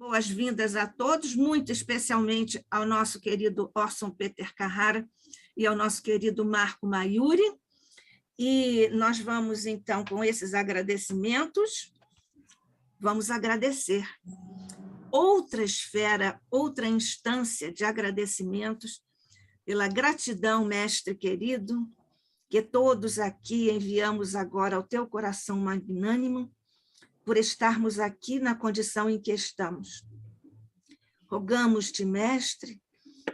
Boas-vindas a todos, muito especialmente ao nosso querido Orson Peter Carrara e ao nosso querido Marco Maiuri. E nós vamos, então, com esses agradecimentos, vamos agradecer. Outra esfera, outra instância de agradecimentos pela gratidão, mestre querido, que todos aqui enviamos agora ao teu coração magnânimo, por estarmos aqui na condição em que estamos. Rogamos-te, mestre,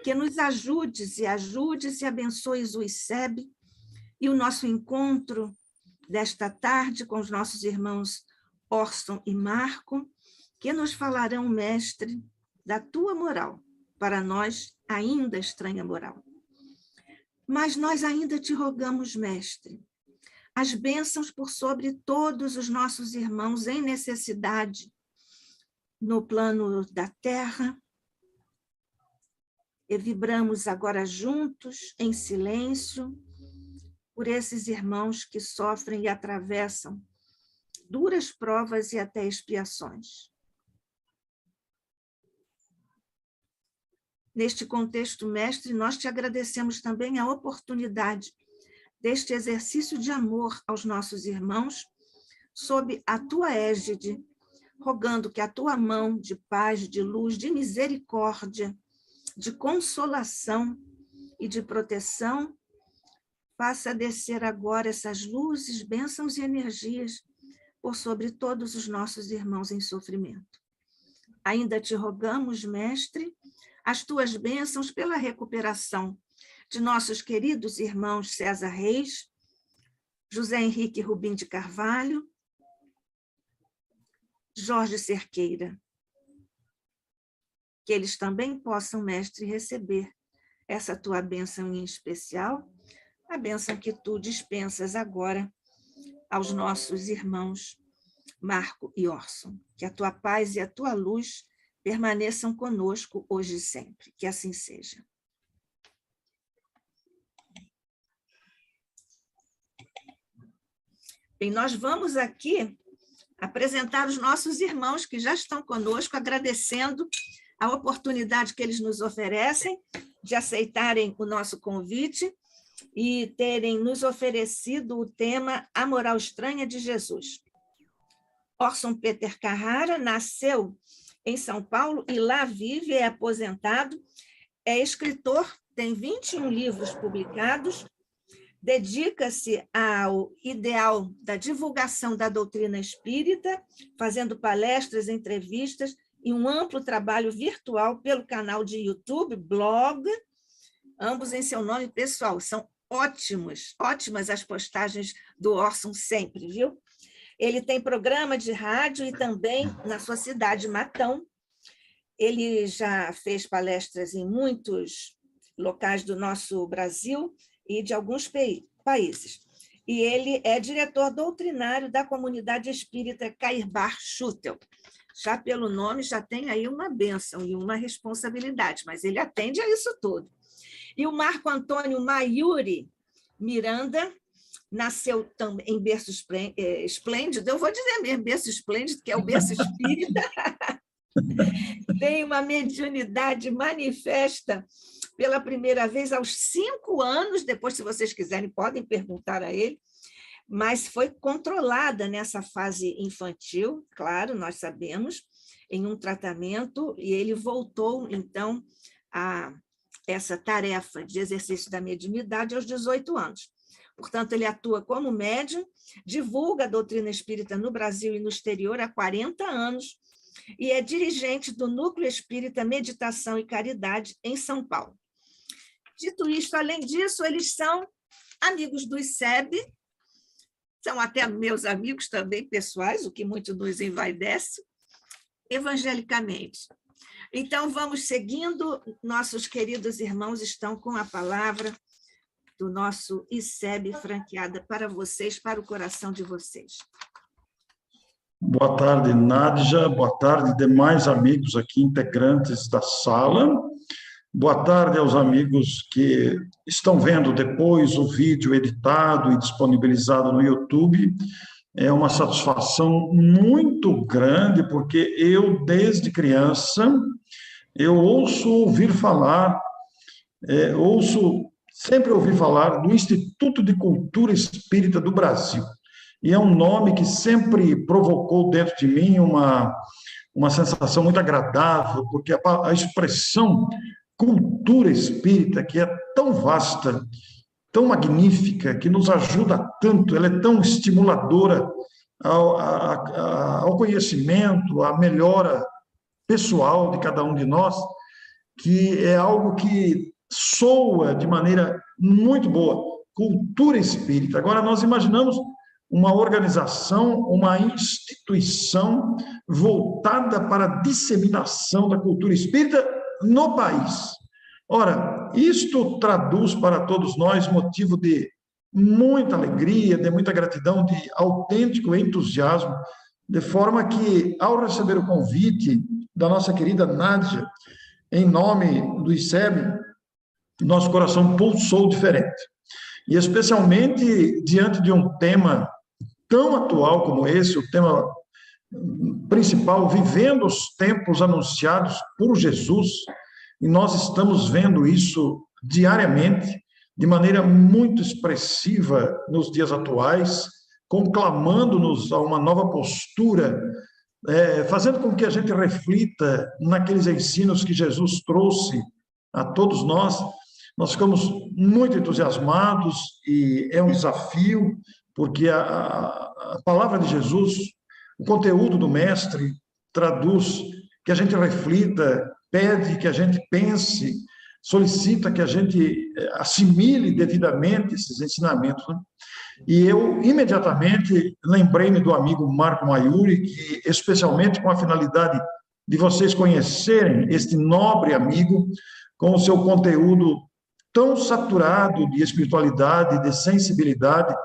que nos ajudes e abençoes o ICEB e o nosso encontro desta tarde com os nossos irmãos Orson e Marco, que nos falarão, mestre, da tua moral, para nós ainda estranha moral. Mas nós ainda te rogamos, mestre, as bênçãos por sobre todos os nossos irmãos em necessidade no plano da terra. E vibramos agora juntos, em silêncio, por esses irmãos que sofrem e atravessam duras provas e até expiações. Neste contexto, mestre, nós te agradecemos também a oportunidade deste exercício de amor aos nossos irmãos, sob a tua égide, rogando que a tua mão de paz, de luz, de misericórdia, de consolação e de proteção faça descer agora essas luzes, bênçãos e energias por sobre todos os nossos irmãos em sofrimento. Ainda te rogamos, mestre, as tuas bênçãos pela recuperação de nossos queridos irmãos César Reis, José Henrique Rubim de Carvalho, Jorge Cerqueira. Que eles também possam, mestre, receber essa tua bênção em especial, a bênção que tu dispensas agora aos nossos irmãos Marco e Orson. Que a tua paz e a tua luz permaneçam conosco hoje e sempre. Que assim seja. Bem, nós vamos aqui apresentar os nossos irmãos que já estão conosco, agradecendo a oportunidade que eles nos oferecem de aceitarem o nosso convite e terem nos oferecido o tema A Moral Estranha de Jesus. Orson Peter Carrara nasceu em São Paulo e lá vive, é aposentado, é escritor, tem 21 livros publicados, dedica-se ao ideal da divulgação da doutrina espírita, fazendo palestras, entrevistas e um amplo trabalho virtual pelo canal de YouTube, blog, ambos em seu nome pessoal. São ótimas as postagens do Orson sempre, viu? Ele tem programa de rádio e também na sua cidade, Matão. Ele já fez palestras em muitos locais do nosso Brasil e de alguns países. E ele é diretor doutrinário da comunidade espírita Cairbar Schutel. Já pelo nome, já tem aí uma bênção e uma responsabilidade, mas ele atende a isso tudo. E o Marco Antônio Maiuri Miranda nasceu também em berço esplêndido, eu vou dizer mesmo, berço esplêndido, que é o berço espírita, tem uma mediunidade manifesta pela primeira vez aos 5 anos, depois, se vocês quiserem, podem perguntar a ele, mas foi controlada nessa fase infantil, claro, nós sabemos, em um tratamento, e ele voltou, então, a essa tarefa de exercício da mediunidade aos 18 anos. Portanto, ele atua como médium, divulga a doutrina espírita no Brasil e no exterior há 40 anos, e é dirigente do Núcleo Espírita Meditação e Caridade em São Paulo. Dito isto, além disso, eles são amigos do ICEB, são até meus amigos também pessoais, o que muito nos envaidece, evangelicamente. Então, vamos seguindo, nossos queridos irmãos estão com a palavra do nosso ICEB franqueada para vocês, para o coração de vocês. Boa tarde, Nádia. Boa tarde, demais amigos aqui, integrantes da sala. Boa tarde aos amigos que estão vendo depois o vídeo editado e disponibilizado no YouTube. É uma satisfação muito grande, porque eu, desde criança, eu sempre ouvi falar do Instituto de Cultura Espírita do Brasil. E é um nome que sempre provocou dentro de mim uma sensação muito agradável, porque a expressão cultura espírita, que é tão vasta, tão magnífica, que nos ajuda tanto, ela é tão estimuladora ao conhecimento, à melhora pessoal de cada um de nós, que é algo que soa de maneira muito boa, cultura espírita. Agora, nós imaginamos uma organização, uma instituição voltada para a disseminação da cultura espírita no país. Ora, isto traduz para todos nós motivo de muita alegria, de muita gratidão, de autêntico entusiasmo, de forma que, ao receber o convite da nossa querida Nádia, em nome do ICEB, nosso coração pulsou diferente. E especialmente diante de um tema tão atual como esse, o tema principal, vivendo os tempos anunciados por Jesus, e nós estamos vendo isso diariamente, de maneira muito expressiva nos dias atuais, conclamando-nos a uma nova postura, fazendo com que a gente reflita naqueles ensinos que Jesus trouxe a todos nós. Nós ficamos muito entusiasmados e é um desafio, porque a palavra de Jesus, o conteúdo do Mestre, traduz que a gente reflita, pede que a gente pense, solicita que a gente assimile devidamente esses ensinamentos, né? E eu, imediatamente, lembrei-me do amigo Marco Maiuri, que, especialmente com a finalidade de vocês conhecerem este nobre amigo, com o seu conteúdo tão saturado de espiritualidade, de sensibilidade,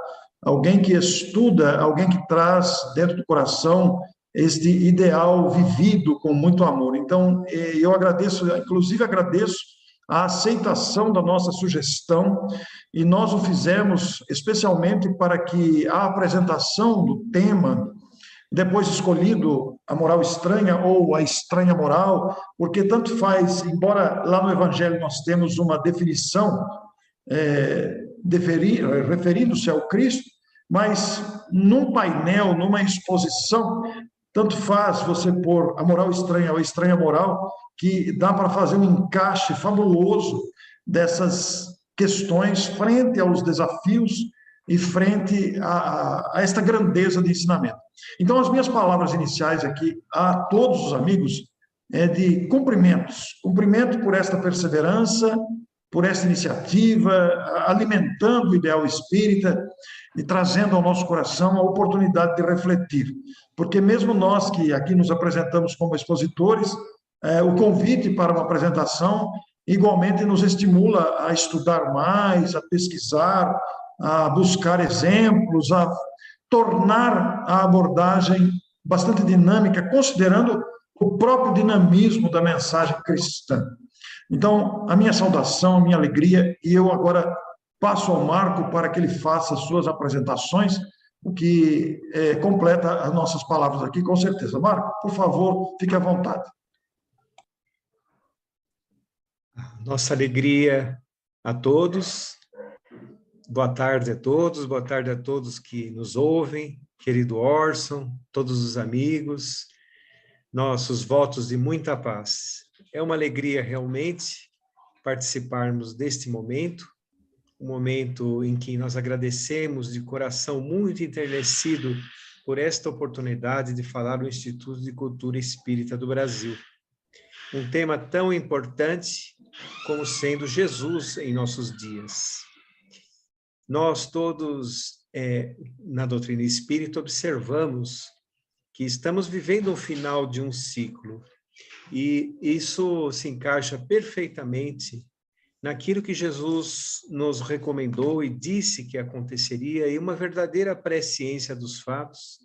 alguém que estuda, alguém que traz dentro do coração este ideal vivido com muito amor. Então, eu agradeço, inclusive agradeço a aceitação da nossa sugestão, e nós o fizemos especialmente para que a apresentação do tema, depois escolhido a moral estranha ou a estranha moral, porque tanto faz, embora lá no Evangelho nós temos uma definição referindo-se ao Cristo, mas num painel, numa exposição, tanto faz você pôr a moral estranha ou a estranha moral, que dá para fazer um encaixe fabuloso dessas questões frente aos desafios e frente a esta grandeza de ensinamento. Então, as minhas palavras iniciais aqui a todos os amigos é de cumprimentos, cumprimento por esta perseverança, por esta iniciativa, alimentando o ideal espírita e trazendo ao nosso coração a oportunidade de refletir. Porque mesmo nós que aqui nos apresentamos como expositores, o convite para uma apresentação igualmente nos estimula a estudar mais, a pesquisar, a buscar exemplos, a tornar a abordagem bastante dinâmica, considerando o próprio dinamismo da mensagem cristã. Então, a minha saudação, a minha alegria, e eu agora passo ao Marco para que ele faça as suas apresentações, o que completa as nossas palavras aqui, com certeza. Marco, por favor, fique à vontade. Nossa alegria a todos. Boa tarde a todos, boa tarde a todos que nos ouvem, querido Orson, todos os amigos, nossos votos de muita paz. É uma alegria realmente participarmos deste momento, um momento em que nós agradecemos de coração muito enternecido por esta oportunidade de falar do Instituto de Cultura Espírita do Brasil. Um tema tão importante como sendo Jesus em nossos dias. Nós todos, na doutrina espírita, observamos que estamos vivendo o final de um ciclo, e isso se encaixa perfeitamente naquilo que Jesus nos recomendou e disse que aconteceria, e uma verdadeira presciência dos fatos.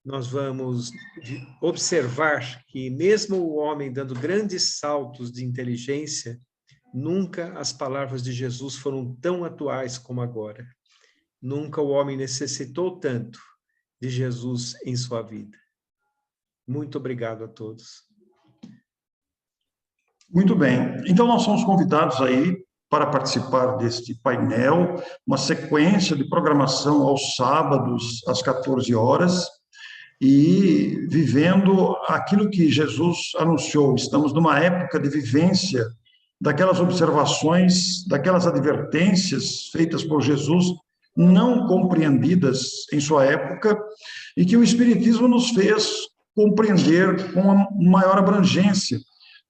Nós vamos observar que mesmo o homem dando grandes saltos de inteligência, nunca as palavras de Jesus foram tão atuais como agora. Nunca o homem necessitou tanto de Jesus em sua vida. Muito obrigado a todos. Muito bem. Então, nós somos convidados aí para participar deste painel, uma sequência de programação aos sábados, às 14 horas, e vivendo aquilo que Jesus anunciou. Estamos numa época de vivência daquelas observações, daquelas advertências feitas por Jesus, não compreendidas em sua época, e que o Espiritismo nos fez compreender com uma maior abrangência,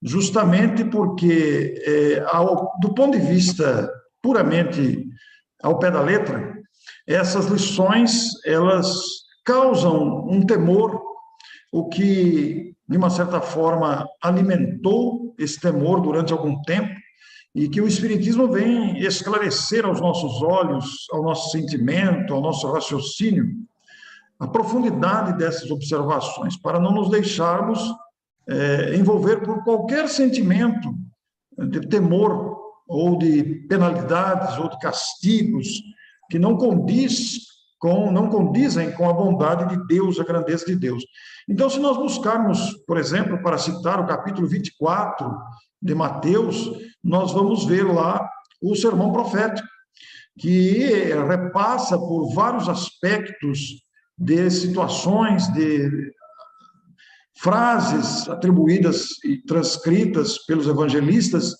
justamente porque, do ponto de vista puramente ao pé da letra, essas lições, elas causam um temor, o que, de uma certa forma, alimentou esse temor durante algum tempo, e que o Espiritismo vem esclarecer aos nossos olhos, ao nosso sentimento, ao nosso raciocínio, a profundidade dessas observações, para não nos deixarmos envolver por qualquer sentimento de temor, ou de penalidades, ou de castigos, que não condizem com a bondade de Deus, a grandeza de Deus. Então, se nós buscarmos, por exemplo, para citar o capítulo 24 de Mateus, nós vamos ver lá o sermão profético, que repassa por vários aspectos de situações, de frases atribuídas e transcritas pelos evangelistas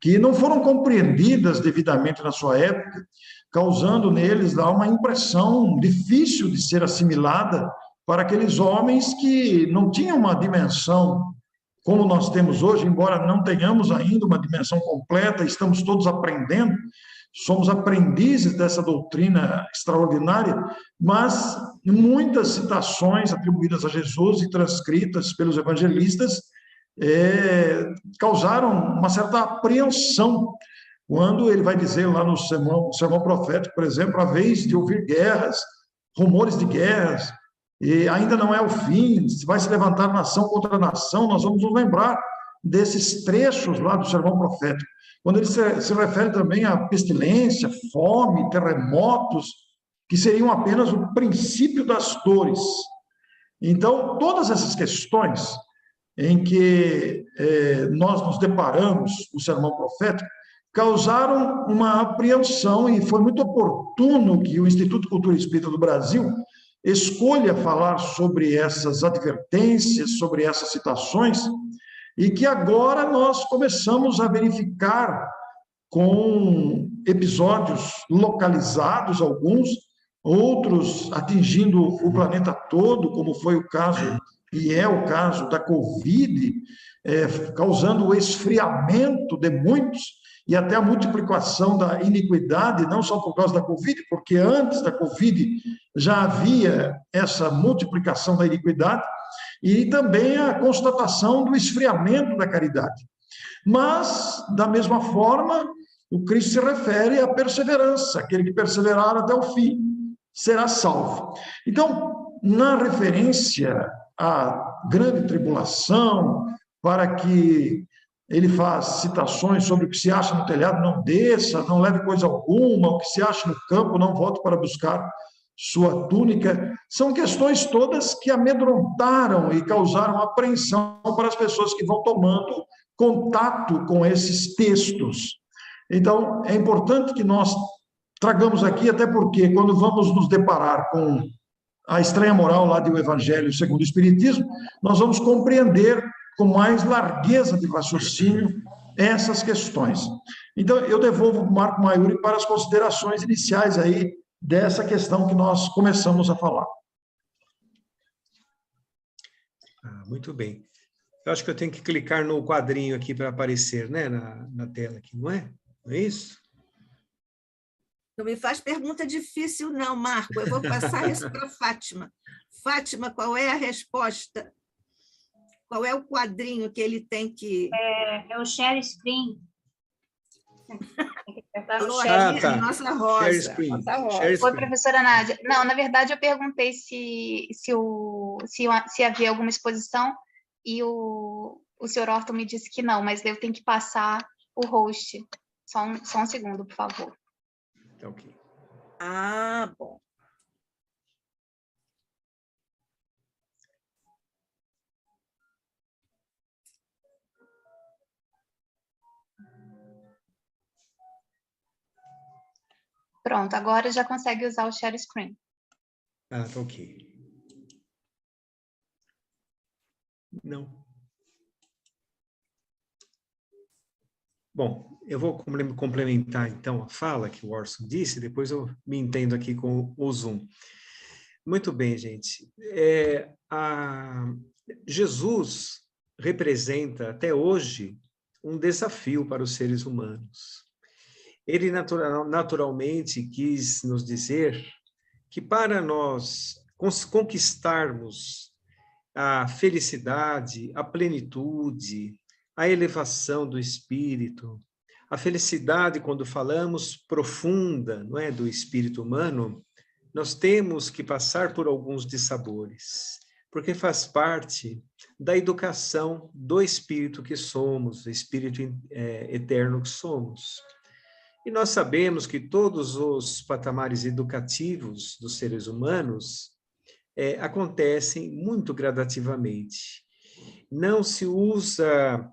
que não foram compreendidas devidamente na sua época, causando neles lá uma impressão difícil de ser assimilada para aqueles homens que não tinham uma dimensão como nós temos hoje, embora não tenhamos ainda uma dimensão completa, estamos todos aprendendo, somos aprendizes dessa doutrina extraordinária, mas muitas citações atribuídas a Jesus e transcritas pelos evangelistas causaram uma certa apreensão, quando ele vai dizer lá no sermão profético, por exemplo, a vez de ouvir guerras, rumores de guerras, e ainda não é o fim, vai se levantar nação contra nação, nós vamos nos lembrar desses trechos lá do sermão profético, quando ele se refere também à pestilência, fome, terremotos, que seriam apenas o princípio das dores. Então, todas essas questões em que nós nos deparamos no sermão profético, causaram uma apreensão, e foi muito oportuno que o Instituto Cultura Espírita do Brasil escolha falar sobre essas advertências, sobre essas citações, e que agora nós começamos a verificar com episódios localizados, alguns, outros atingindo o planeta todo, como foi o caso, e é o caso da Covid, causando o esfriamento de muitos, e até a multiplicação da iniquidade, não só por causa da Covid, porque antes da Covid já havia essa multiplicação da iniquidade, e também a constatação do esfriamento da caridade. Mas, da mesma forma, o Cristo se refere à perseverança, aquele que perseverar até o fim será salvo. Então, na referência à grande tribulação, para que ele faz citações sobre o que se acha no telhado, não desça, não leve coisa alguma, o que se acha no campo, não volte para buscar sua túnica. São questões todas que amedrontaram e causaram apreensão para as pessoas que vão tomando contato com esses textos. Então, é importante que nós tragamos aqui, até porque quando vamos nos deparar com a estranha moral lá do Evangelho segundo o Espiritismo, nós vamos compreender com mais largueza de raciocínio essas questões. Então, eu devolvo o Marco Maiuri para as considerações iniciais aí dessa questão que nós começamos a falar. Muito bem. Eu acho que eu tenho que clicar no quadrinho aqui para aparecer, né, na tela aqui, não é? Não é isso? Não me faz pergunta difícil, não, Marco. Eu vou passar isso para a Fátima. Fátima, qual é a resposta? Qual é o quadrinho que ele tem que... É o share screen. A nossa Rosa. Share screen. Nossa Rosa. Share screen. Oi, professora Nádia. Não, na verdade, eu perguntei se havia alguma exposição e o senhor Orton me disse que não, mas eu tenho que passar o host. Só um segundo, por favor. Tá ok. Ah, bom. Pronto, agora já consegue usar o share screen. Ah, tá ok. Não. Bom, eu vou complementar, então, a fala que o Orson disse, depois eu me entendo aqui com o Zoom. Muito bem, gente. Jesus representa, até hoje, um desafio para os seres humanos. Ele naturalmente quis nos dizer que para nós conquistarmos a felicidade, a plenitude, a elevação do espírito, a felicidade, quando falamos profunda, não é, do espírito humano, nós temos que passar por alguns dissabores, porque faz parte da educação do espírito que somos, do espírito eterno que somos. E nós sabemos que todos os patamares educativos dos seres humanos acontecem muito gradativamente. Não se usa,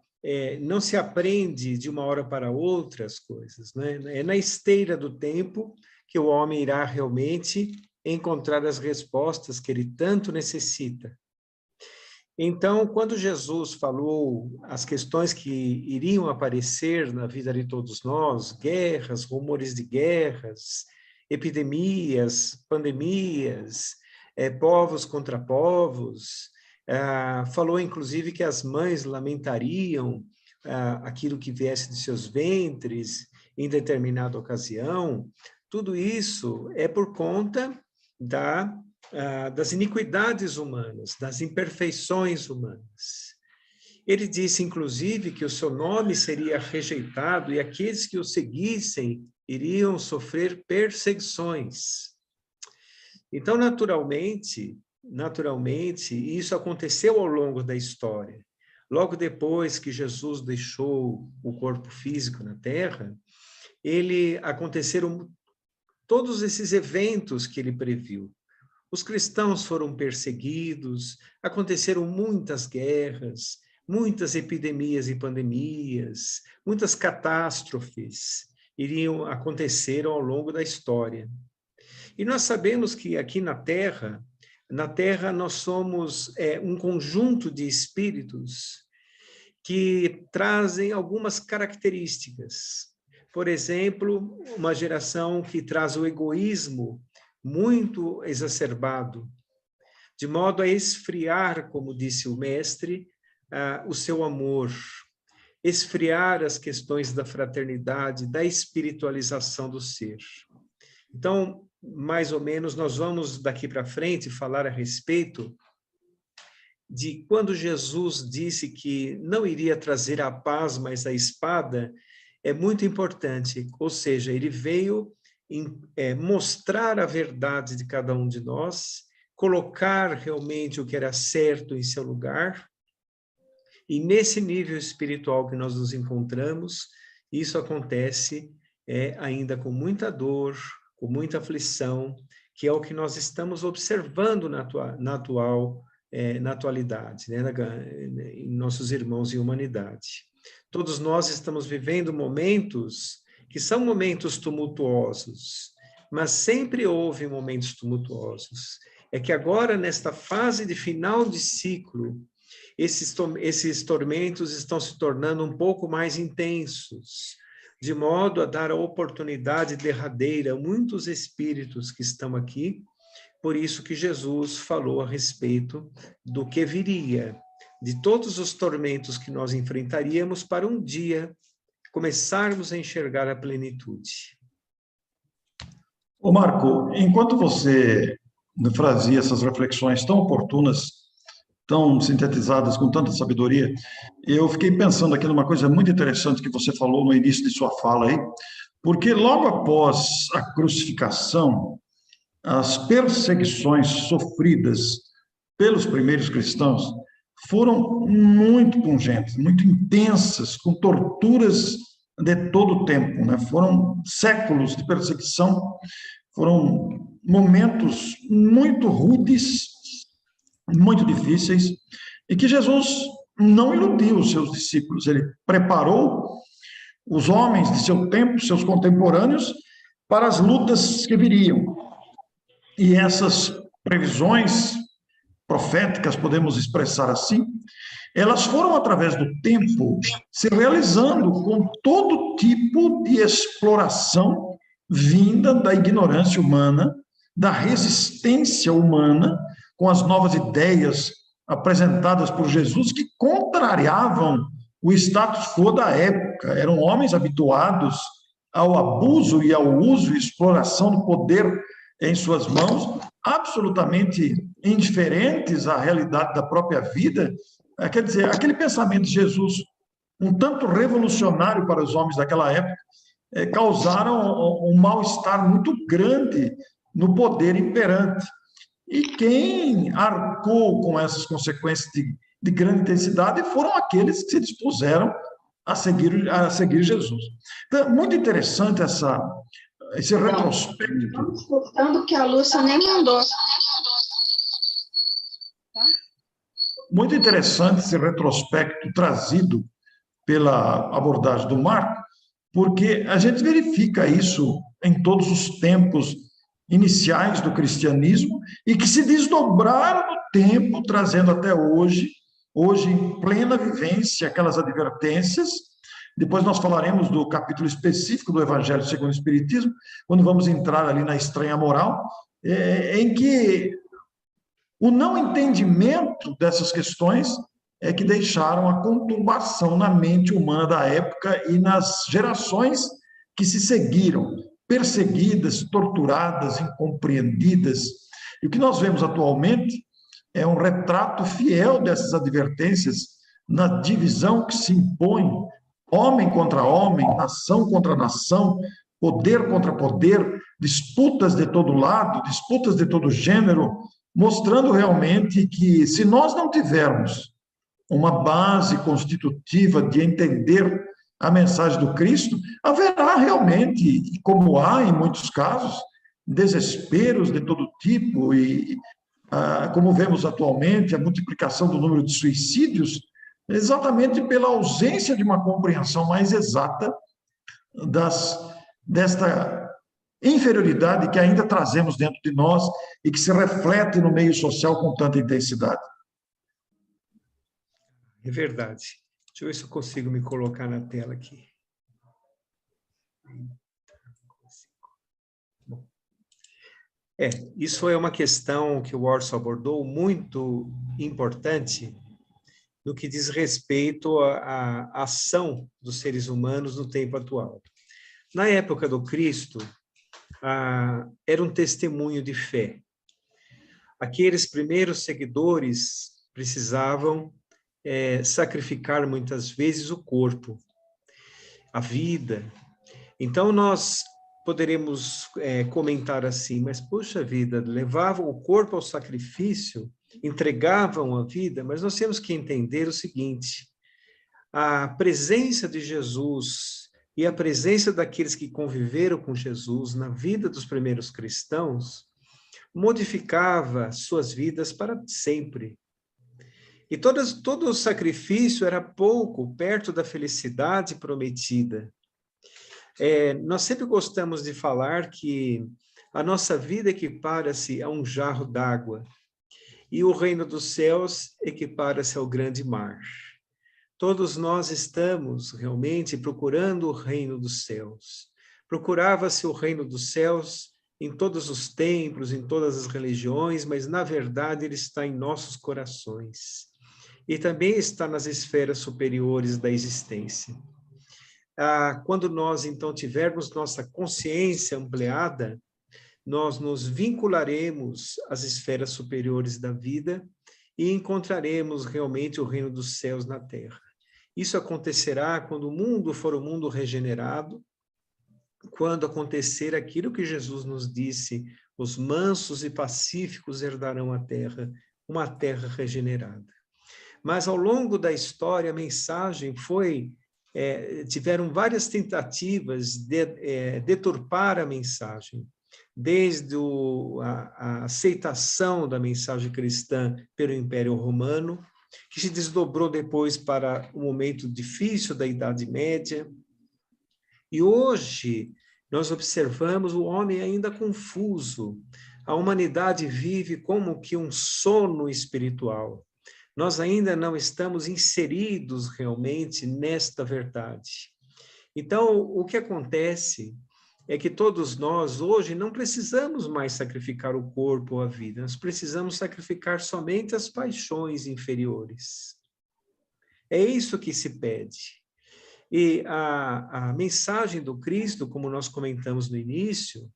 não se aprende de uma hora para outra as coisas, né? É na esteira do tempo que o homem irá realmente encontrar as respostas que ele tanto necessita. Então, quando Jesus falou as questões que iriam aparecer na vida de todos nós, guerras, rumores de guerras, epidemias, pandemias, povos contra povos, falou inclusive que as mães lamentariam aquilo que viesse de seus ventres em determinada ocasião. Tudo isso é por conta das iniquidades humanas, das imperfeições humanas. Ele disse, inclusive, que o seu nome seria rejeitado e aqueles que o seguissem iriam sofrer perseguições. Então, naturalmente, isso aconteceu ao longo da história. Logo depois que Jesus deixou o corpo físico na Terra, aconteceram todos esses eventos que ele previu. Os cristãos foram perseguidos, aconteceram muitas guerras, muitas epidemias e pandemias, muitas catástrofes aconteceram ao longo da história. E nós sabemos que aqui na Terra nós somos um conjunto de espíritos que trazem algumas características. Por exemplo, uma geração que traz o egoísmo muito exacerbado, de modo a esfriar, como disse o mestre, o seu amor, esfriar as questões da fraternidade, da espiritualização do ser. Então, mais ou menos, nós vamos daqui para frente falar a respeito de quando Jesus disse que não iria trazer a paz, mas a espada, é muito importante, ou seja, ele veio mostrar a verdade de cada um de nós, colocar realmente o que era certo em seu lugar, e nesse nível espiritual que nós nos encontramos, isso acontece ainda com muita dor, com muita aflição, que é o que nós estamos observando na atualidade, né, em nossos irmãos em humanidade. Todos nós estamos vivendo momentos que são momentos tumultuosos, mas sempre houve momentos tumultuosos. É que agora, nesta fase de final de ciclo, esses tormentos estão se tornando um pouco mais intensos, de modo a dar a oportunidade derradeira a muitos espíritos que estão aqui. Por isso que Jesus falou a respeito do que viria, de todos os tormentos que nós enfrentaríamos para um dia começarmos a enxergar a plenitude. Ô Marco, enquanto você fazia essas reflexões tão oportunas, tão sintetizadas, com tanta sabedoria, eu fiquei pensando aqui numa coisa muito interessante que você falou no início de sua fala aí, porque logo após a crucificação, as perseguições sofridas pelos primeiros cristãos foram muito pungentes, muito intensas, com torturas de todo o tempo, né? Foram séculos de perseguição, foram momentos muito rudes, muito difíceis, e que Jesus não iludiu os seus discípulos, ele preparou os homens de seu tempo, seus contemporâneos, para as lutas que viriam. E essas previsões proféticas, podemos expressar assim, elas foram, através do tempo, se realizando com todo tipo de exploração vinda da ignorância humana, da resistência humana, com as novas ideias apresentadas por Jesus, que contrariavam o status quo da época. Eram homens habituados ao abuso e ao uso e exploração do poder em suas mãos, absolutamente indiferentes à realidade da própria vida. Quer dizer, aquele pensamento de Jesus, um tanto revolucionário para os homens daquela época, causaram um mal-estar muito grande no poder imperante. E quem arcou com essas consequências de grande intensidade foram aqueles que se dispuseram a seguir Jesus. Então, muito interessante esse retrospecto. Estamos escutando que a Lúcia nem mandou. Muito interessante esse retrospecto trazido pela abordagem do Marco, porque a gente verifica isso em todos os tempos iniciais do cristianismo e que se desdobraram no tempo, trazendo até hoje em plena vivência, aquelas advertências. Depois nós falaremos do capítulo específico do Evangelho segundo o Espiritismo, quando vamos entrar ali na estranha moral, em que o não entendimento dessas questões é que deixaram a conturbação na mente humana da época e nas gerações que se seguiram, perseguidas, torturadas, incompreendidas. E o que nós vemos atualmente é um retrato fiel dessas advertências na divisão que se impõe, homem contra homem, nação contra nação, poder contra poder, disputas de todo lado, disputas de todo gênero, mostrando realmente que, se nós não tivermos uma base constitutiva de entender a mensagem do Cristo, haverá realmente, como há em muitos casos, desesperos de todo tipo e, como vemos atualmente, a multiplicação do número de suicídios, exatamente pela ausência de uma compreensão mais exata desta inferioridade que ainda trazemos dentro de nós e que se reflete no meio social com tanta intensidade. É verdade. Deixa eu ver se eu consigo me colocar na tela aqui. Bom. Isso é uma questão que o Orson abordou muito importante no que diz respeito à ação dos seres humanos no tempo atual. Na época do Cristo, era um testemunho de fé. Aqueles primeiros seguidores precisavam sacrificar muitas vezes o corpo, a vida. Então, nós poderemos comentar assim, mas, puxa vida, levavam o corpo ao sacrifício, entregavam a vida, mas nós temos que entender o seguinte: a presença de Jesus e a presença daqueles que conviveram com Jesus na vida dos primeiros cristãos modificava suas vidas para sempre. E todo o sacrifício era pouco perto da felicidade prometida. Nós sempre gostamos de falar que a nossa vida equipara-se a um jarro d'água e o reino dos céus equipara-se ao grande mar. Todos nós estamos realmente procurando o reino dos céus. Procurava-se o reino dos céus em todos os templos, em todas as religiões, mas, na verdade, ele está em nossos corações. E também está nas esferas superiores da existência. Quando nós, então, tivermos nossa consciência ampliada, nós nos vincularemos às esferas superiores da vida e encontraremos realmente o reino dos céus na terra. Isso acontecerá quando o mundo for um mundo regenerado, quando acontecer aquilo que Jesus nos disse: os mansos e pacíficos herdarão a terra, uma terra regenerada. Mas ao longo da história a mensagem tiveram várias tentativas de deturpar a mensagem, desde a aceitação da mensagem cristã pelo Império Romano, que se desdobrou depois para o momento difícil da Idade Média. E hoje nós observamos o homem ainda confuso. A humanidade vive como que um sono espiritual. Nós ainda não estamos inseridos realmente nesta verdade. Então, o que acontece é que todos nós, hoje, não precisamos mais sacrificar o corpo ou a vida, nós precisamos sacrificar somente as paixões inferiores. É isso que se pede. E a mensagem do Cristo, como nós comentamos no início,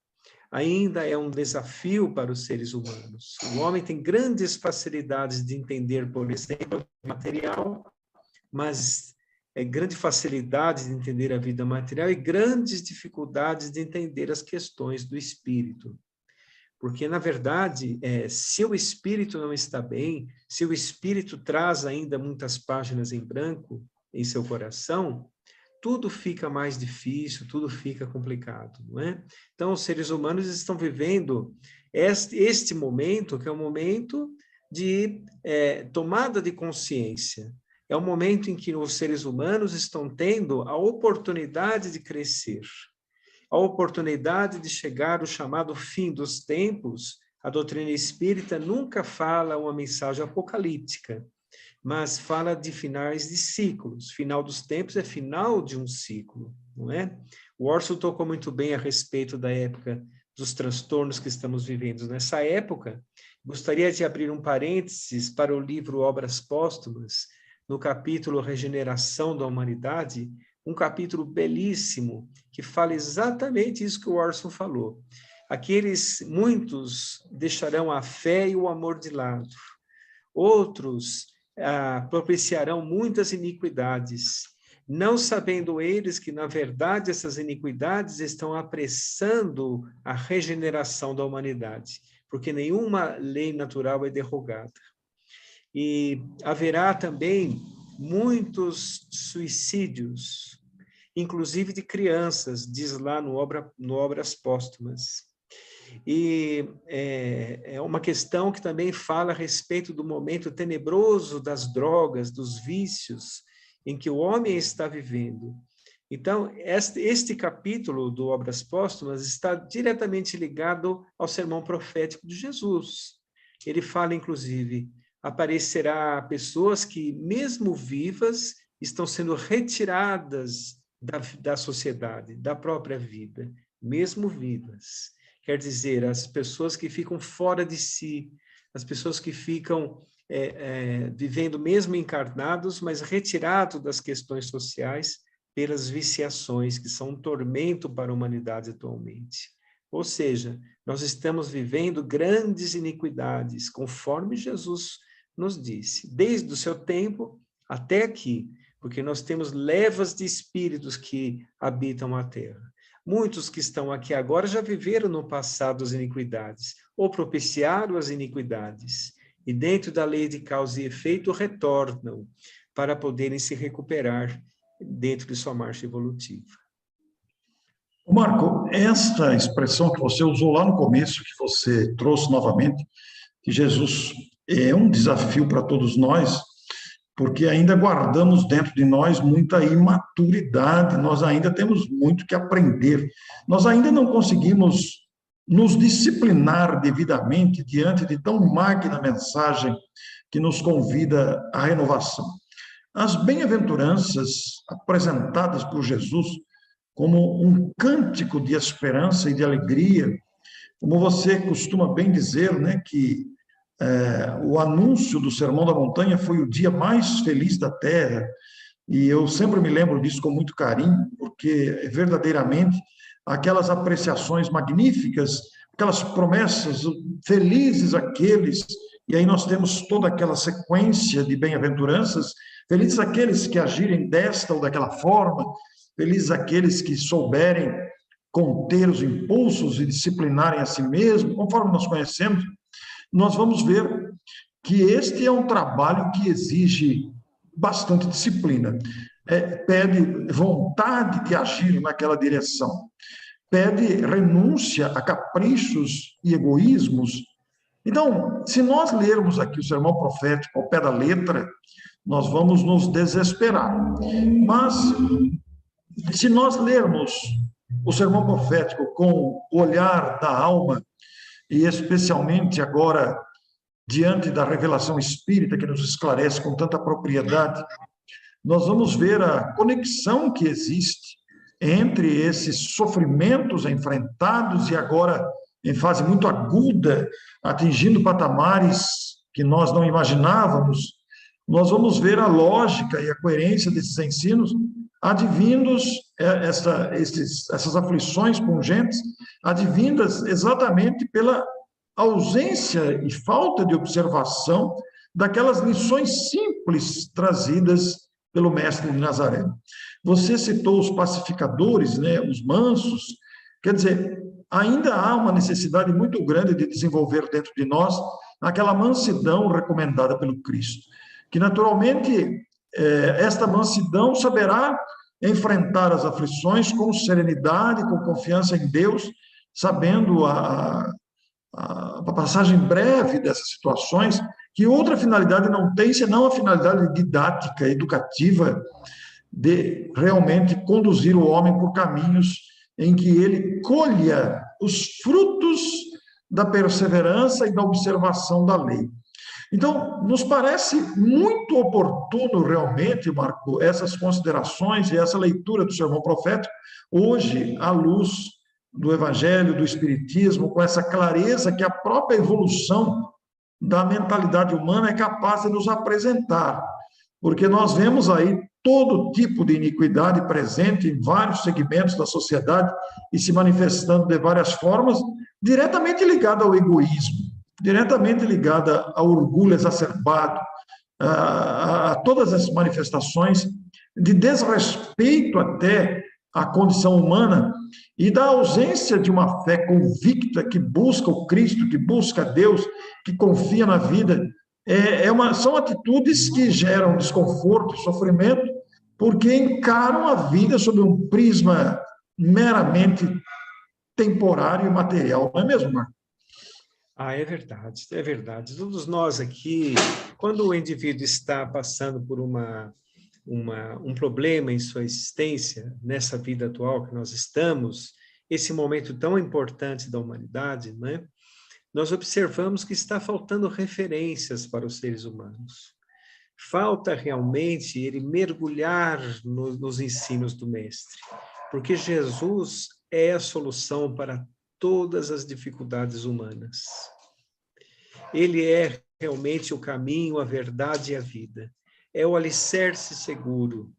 ainda é um desafio para os seres humanos. O homem tem grandes facilidades de entender, por exemplo, o material, mas grande facilidade de entender a vida material e grandes dificuldades de entender as questões do espírito. Porque, na verdade, se o espírito não está bem, se o espírito traz ainda muitas páginas em branco em seu coração, tudo fica mais difícil, tudo fica complicado, não é? Então, os seres humanos estão vivendo este momento, que é um momento de tomada de consciência. É um momento em que os seres humanos estão tendo a oportunidade de crescer, a oportunidade de chegar ao chamado fim dos tempos. A doutrina espírita nunca fala uma mensagem apocalíptica, mas fala de finais de ciclos. Final dos tempos é final de um ciclo, não é? O Orson tocou muito bem a respeito da época dos transtornos que estamos vivendo. Nessa época, gostaria de abrir um parênteses para o livro Obras Póstumas, no capítulo Regeneração da Humanidade, um capítulo belíssimo, que fala exatamente isso que o Orson falou. Muitos deixarão a fé e o amor de lado. Outros propiciarão muitas iniquidades, não sabendo eles que, na verdade, essas iniquidades estão apressando a regeneração da humanidade, porque nenhuma lei natural é derrogada. E haverá também muitos suicídios, inclusive de crianças, diz lá no Obras Póstumas. E é uma questão que também fala a respeito do momento tenebroso das drogas, dos vícios, em que o homem está vivendo. Então, este capítulo do Obras Póstumas está diretamente ligado ao sermão profético de Jesus. Ele fala, inclusive, aparecerá pessoas que, mesmo vivas, estão sendo retiradas da sociedade, da própria vida, mesmo vivas. Quer dizer, as pessoas que ficam fora de si, as pessoas que ficam vivendo mesmo encarnados, mas retirados das questões sociais pelas viciações, que são um tormento para a humanidade atualmente. Ou seja, nós estamos vivendo grandes iniquidades, conforme Jesus nos disse, desde o seu tempo até aqui, porque nós temos levas de espíritos que habitam a terra. Muitos que estão aqui agora já viveram no passado as iniquidades, ou propiciaram as iniquidades, e dentro da lei de causa e efeito retornam para poderem se recuperar dentro de sua marcha evolutiva. Marco, esta expressão que você usou lá no começo, que você trouxe novamente, que Jesus é um desafio para todos nós, porque ainda guardamos dentro de nós muita imaturidade, nós ainda temos muito que aprender, nós ainda não conseguimos nos disciplinar devidamente diante de tão magna mensagem que nos convida à renovação. As bem-aventuranças apresentadas por Jesus como um cântico de esperança e de alegria, como você costuma bem dizer, né, que o anúncio do Sermão da Montanha foi o dia mais feliz da Terra, e eu sempre me lembro disso com muito carinho, porque verdadeiramente aquelas apreciações magníficas, aquelas promessas, felizes aqueles, e aí nós temos toda aquela sequência de bem-aventuranças, felizes aqueles que agirem desta ou daquela forma, felizes aqueles que souberem conter os impulsos e disciplinarem a si mesmo, conforme nós conhecemos. Nós vamos ver que este é um trabalho que exige bastante disciplina, pede vontade de agir naquela direção, pede renúncia a caprichos e egoísmos. Então, se nós lermos aqui o sermão profético ao pé da letra, nós vamos nos desesperar. Mas, se nós lermos o sermão profético com o olhar da alma, e especialmente agora, diante da revelação espírita que nos esclarece com tanta propriedade, nós vamos ver a conexão que existe entre esses sofrimentos enfrentados e agora em fase muito aguda, atingindo patamares que nós não imaginávamos. Nós vamos ver a lógica e a coerência desses ensinos advindos, essas aflições pungentes, advindas exatamente pela ausência e falta de observação daquelas lições simples trazidas pelo Mestre de Nazaré. Você citou os pacificadores, né, os mansos, quer dizer, ainda há uma necessidade muito grande de desenvolver dentro de nós aquela mansidão recomendada pelo Cristo, que naturalmente esta mansidão saberá enfrentar as aflições com serenidade, com confiança em Deus, sabendo a passagem breve dessas situações, que outra finalidade não tem, senão a finalidade didática, educativa, de realmente conduzir o homem por caminhos em que ele colha os frutos da perseverança e da observação da lei. Então, nos parece muito oportuno, realmente, Marco, essas considerações e essa leitura do sermão profético, hoje, à luz do Evangelho, do Espiritismo, com essa clareza que a própria evolução da mentalidade humana é capaz de nos apresentar, porque nós vemos aí todo tipo de iniquidade presente em vários segmentos da sociedade e se manifestando de várias formas, diretamente ligada ao egoísmo, diretamente ligada ao orgulho exacerbado, a todas as manifestações de desrespeito até à condição humana e da ausência de uma fé convicta que busca o Cristo, que busca Deus, que confia na vida. São atitudes que geram desconforto, sofrimento, porque encaram a vida sob um prisma meramente temporário e material, não é mesmo, Marco? É verdade, é verdade. Todos nós aqui, quando o indivíduo está passando por um problema em sua existência, nessa vida atual que nós estamos, esse momento tão importante da humanidade, né? Nós observamos que está faltando referências para os seres humanos. Falta realmente ele mergulhar nos ensinos do Mestre, porque Jesus é a solução para todas as dificuldades humanas. Ele é realmente o caminho, a verdade e a vida. É o alicerce seguro.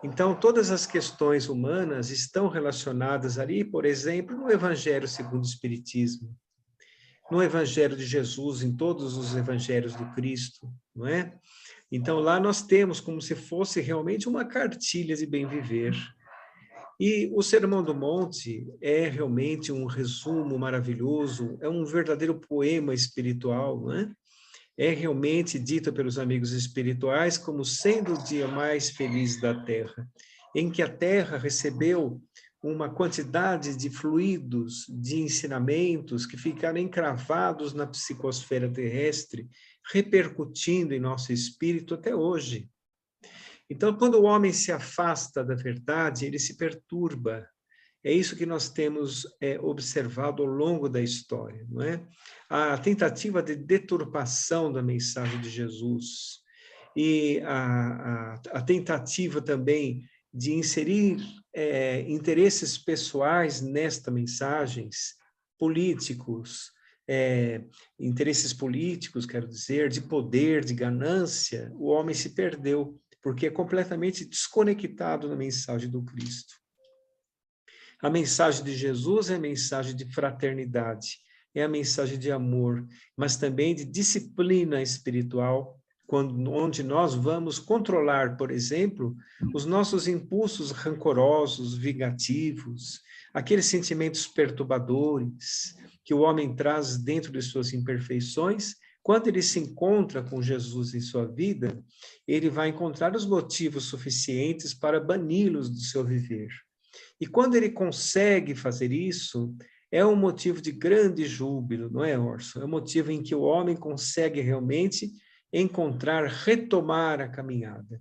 Então, todas as questões humanas estão relacionadas ali, por exemplo, no Evangelho segundo o Espiritismo, no Evangelho de Jesus, em todos os Evangelhos do Cristo, não é? Então, lá nós temos como se fosse realmente uma cartilha de bem viver. E o Sermão do Monte é realmente um resumo maravilhoso, é um verdadeiro poema espiritual, não é? É realmente dito pelos amigos espirituais como sendo o dia mais feliz da Terra, em que a Terra recebeu uma quantidade de fluidos, de ensinamentos que ficaram encravados na psicosfera terrestre, repercutindo em nosso espírito até hoje. Então, quando o homem se afasta da verdade, ele se perturba. É isso que nós temos observado ao longo da história, não é? A tentativa de deturpação da mensagem de Jesus e a tentativa também de inserir interesses pessoais nesta mensagens, políticos, interesses políticos, quero dizer, de poder, de ganância, o homem se perdeu, porque é completamente desconectado da mensagem do Cristo. A mensagem de Jesus é a mensagem de fraternidade, é a mensagem de amor, mas também de disciplina espiritual, onde nós vamos controlar, por exemplo, os nossos impulsos rancorosos, vingativos, aqueles sentimentos perturbadores que o homem traz dentro de suas imperfeições. Quando ele se encontra com Jesus em sua vida, ele vai encontrar os motivos suficientes para bani-los do seu viver. E quando ele consegue fazer isso, é um motivo de grande júbilo, não é, Orson? É um motivo em que o homem consegue realmente retomar a caminhada.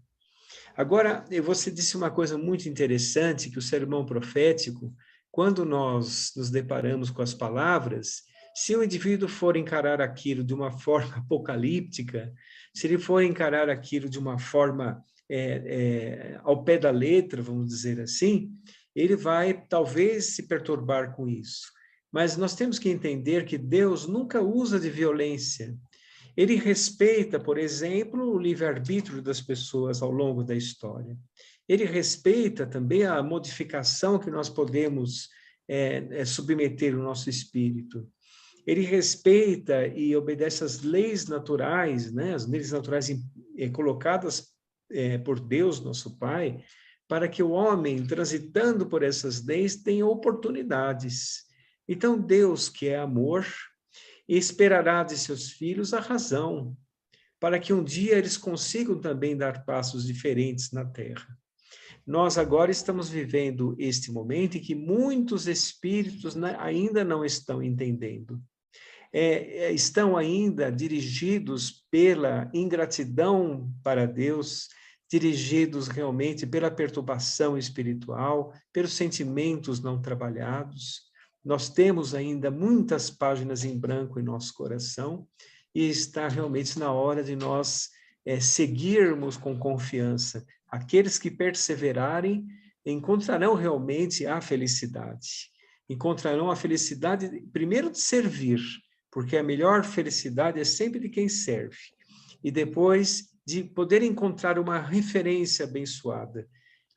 Agora, você disse uma coisa muito interessante, que o sermão profético quando nós nos deparamos com as palavras, se o indivíduo for encarar aquilo de uma forma apocalíptica, se ele for encarar aquilo de uma forma ao pé da letra, vamos dizer assim, ele vai talvez se perturbar com isso. Mas nós temos que entender que Deus nunca usa de violência. Ele respeita, por exemplo, o livre-arbítrio das pessoas ao longo da história. Ele respeita também a modificação que nós podemos submeter o nosso espírito. Ele respeita e obedece às leis naturais, né? As leis naturais colocadas por Deus, nosso Pai, para que o homem, transitando por essas leis, tenha oportunidades. Então, Deus, que é amor, esperará de seus filhos a razão, para que um dia eles consigam também dar passos diferentes na terra. Nós agora estamos vivendo este momento em que muitos espíritos ainda não estão entendendo. Estão ainda dirigidos pela ingratidão para Deus, dirigidos realmente pela perturbação espiritual, pelos sentimentos não trabalhados. Nós temos ainda muitas páginas em branco em nosso coração e está realmente na hora de nós seguirmos com confiança. Aqueles que perseverarem encontrarão realmente a felicidade. Encontrarão a felicidade, primeiro, de servir, porque a melhor felicidade é sempre de quem serve. E depois, de poder encontrar uma referência abençoada.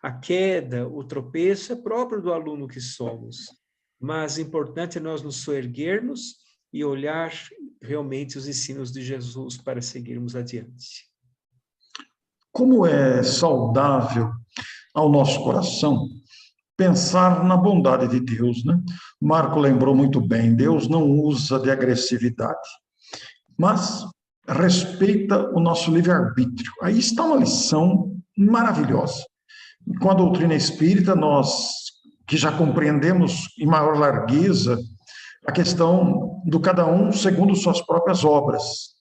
A queda, o tropeço é próprio do aluno que somos. Mas é importante nós nos soerguermos e olhar realmente os ensinos de Jesus para seguirmos adiante. Como é saudável ao nosso coração pensar na bondade de Deus, né? Marco lembrou muito bem, Deus não usa de agressividade, mas respeita o nosso livre-arbítrio. Aí está uma lição maravilhosa. Com a doutrina espírita, nós que já compreendemos em maior largueza a questão do cada um segundo suas próprias obras.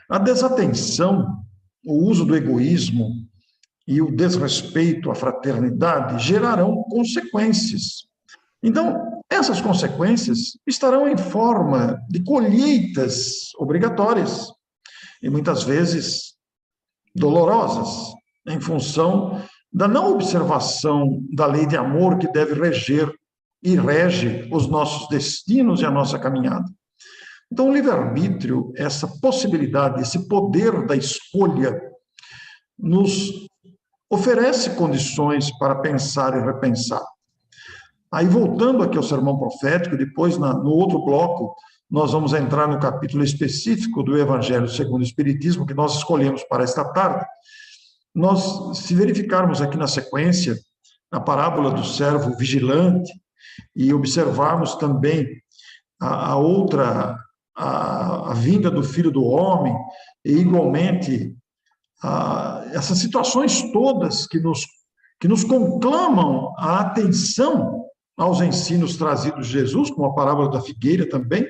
A desatenção, o uso do egoísmo e o desrespeito à fraternidade gerarão consequências. Então, essas consequências estarão em forma de colheitas obrigatórias e muitas vezes dolorosas, em função da não observação da lei de amor que deve reger e rege os nossos destinos e a nossa caminhada. Então, o livre-arbítrio, essa possibilidade, esse poder da escolha, nos oferece condições para pensar e repensar. Aí, voltando aqui ao sermão profético, depois, no outro bloco, nós vamos entrar no capítulo específico do Evangelho segundo o Espiritismo, que nós escolhemos para esta tarde. Nós, se verificarmos aqui na sequência a parábola do servo vigilante e observarmos também a vinda do Filho do Homem e, igualmente, essas situações todas que nos conclamam a atenção aos ensinos trazidos de Jesus, como a parábola da figueira também,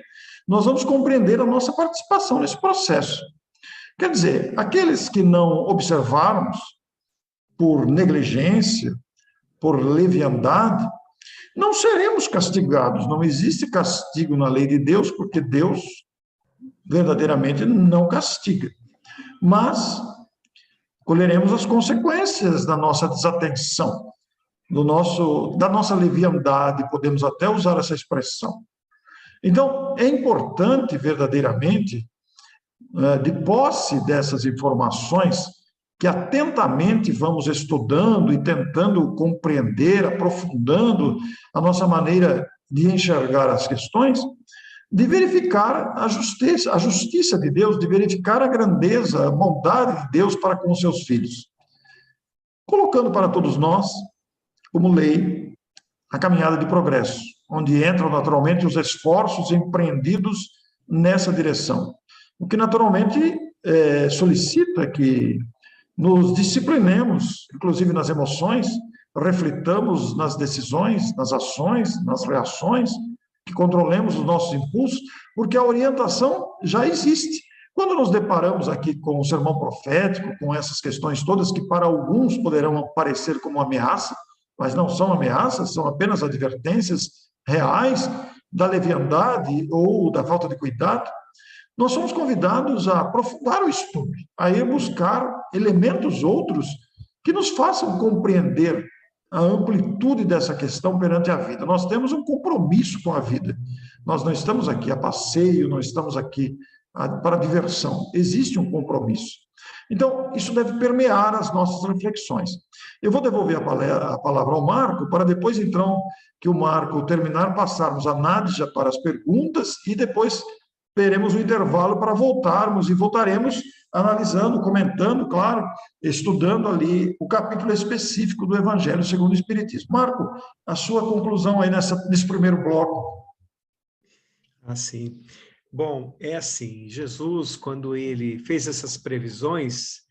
nós vamos compreender a nossa participação nesse processo. Quer dizer, aqueles que não observarmos por negligência, por leviandade, não seremos castigados. Não existe castigo na lei de Deus, porque Deus verdadeiramente não castiga. Mas colheremos as consequências da nossa desatenção, da nossa leviandade, podemos até usar essa expressão. Então, é importante verdadeiramente, de posse dessas informações, que atentamente vamos estudando e tentando compreender, aprofundando a nossa maneira de enxergar as questões, de verificar a justiça de Deus, de verificar a grandeza, a bondade de Deus para com os seus filhos. Colocando para todos nós, como lei, a caminhada de progresso, onde entram naturalmente os esforços empreendidos nessa direção. O que naturalmente solicita que nos disciplinemos, inclusive nas emoções, reflitamos nas decisões, nas ações, nas reações, que controlemos os nossos impulsos, porque a orientação já existe. Quando nos deparamos aqui com o sermão profético, com essas questões todas que para alguns poderão parecer como ameaça, mas não são ameaças, são apenas advertências reais da leviandade ou da falta de cuidado, nós somos convidados a aprofundar o estudo, a ir buscar elementos outros que nos façam compreender a amplitude dessa questão perante a vida. Nós temos um compromisso com a vida. Nós não estamos aqui a passeio, não estamos aqui para diversão. Existe um compromisso. Então, isso deve permear as nossas reflexões. Eu vou devolver a palavra ao Marco, para depois, então, que o Marco terminar, passarmos a Nádia para as perguntas e depois teremos um intervalo para voltarmos e voltaremos analisando, comentando, claro, estudando ali o capítulo específico do Evangelho segundo o Espiritismo. Marco, a sua conclusão aí nesse primeiro bloco. Assim. Bom, é assim, Jesus, quando ele fez essas previsões,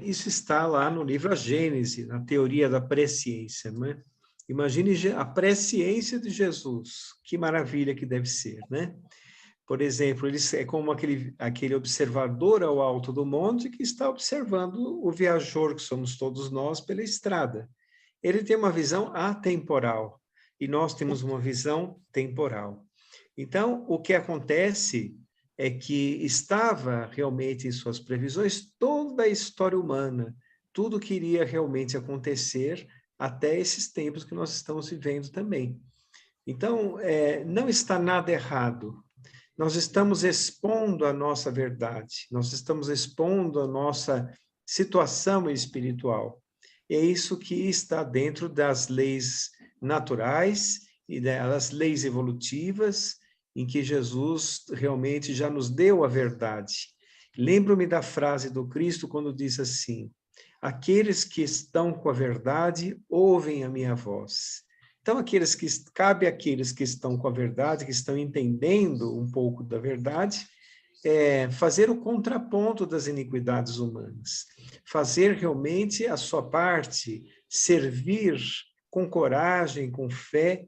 isso está lá no livro A Gênese, na teoria da presciência, não é? Imagine a presciência de Jesus, que maravilha que deve ser, né? Por exemplo, ele é como aquele observador ao alto do monte que está observando o viajor, que somos todos nós, pela estrada. Ele tem uma visão atemporal e nós temos uma visão temporal. Então, o que acontece é que estava realmente em suas previsões toda a história humana, tudo que iria realmente acontecer até esses tempos que nós estamos vivendo também. Então, não está nada errado. Nós estamos expondo a nossa verdade, nós estamos expondo a nossa situação espiritual. É isso que está dentro das leis naturais e das leis evolutivas, em que Jesus realmente já nos deu a verdade. Lembro-me da frase do Cristo quando diz assim: aqueles que estão com a verdade ouvem a minha voz. Então, cabe àqueles que estão com a verdade, que estão entendendo um pouco da verdade, fazer o contraponto das iniquidades humanas, fazer realmente a sua parte, servir com coragem, com fé,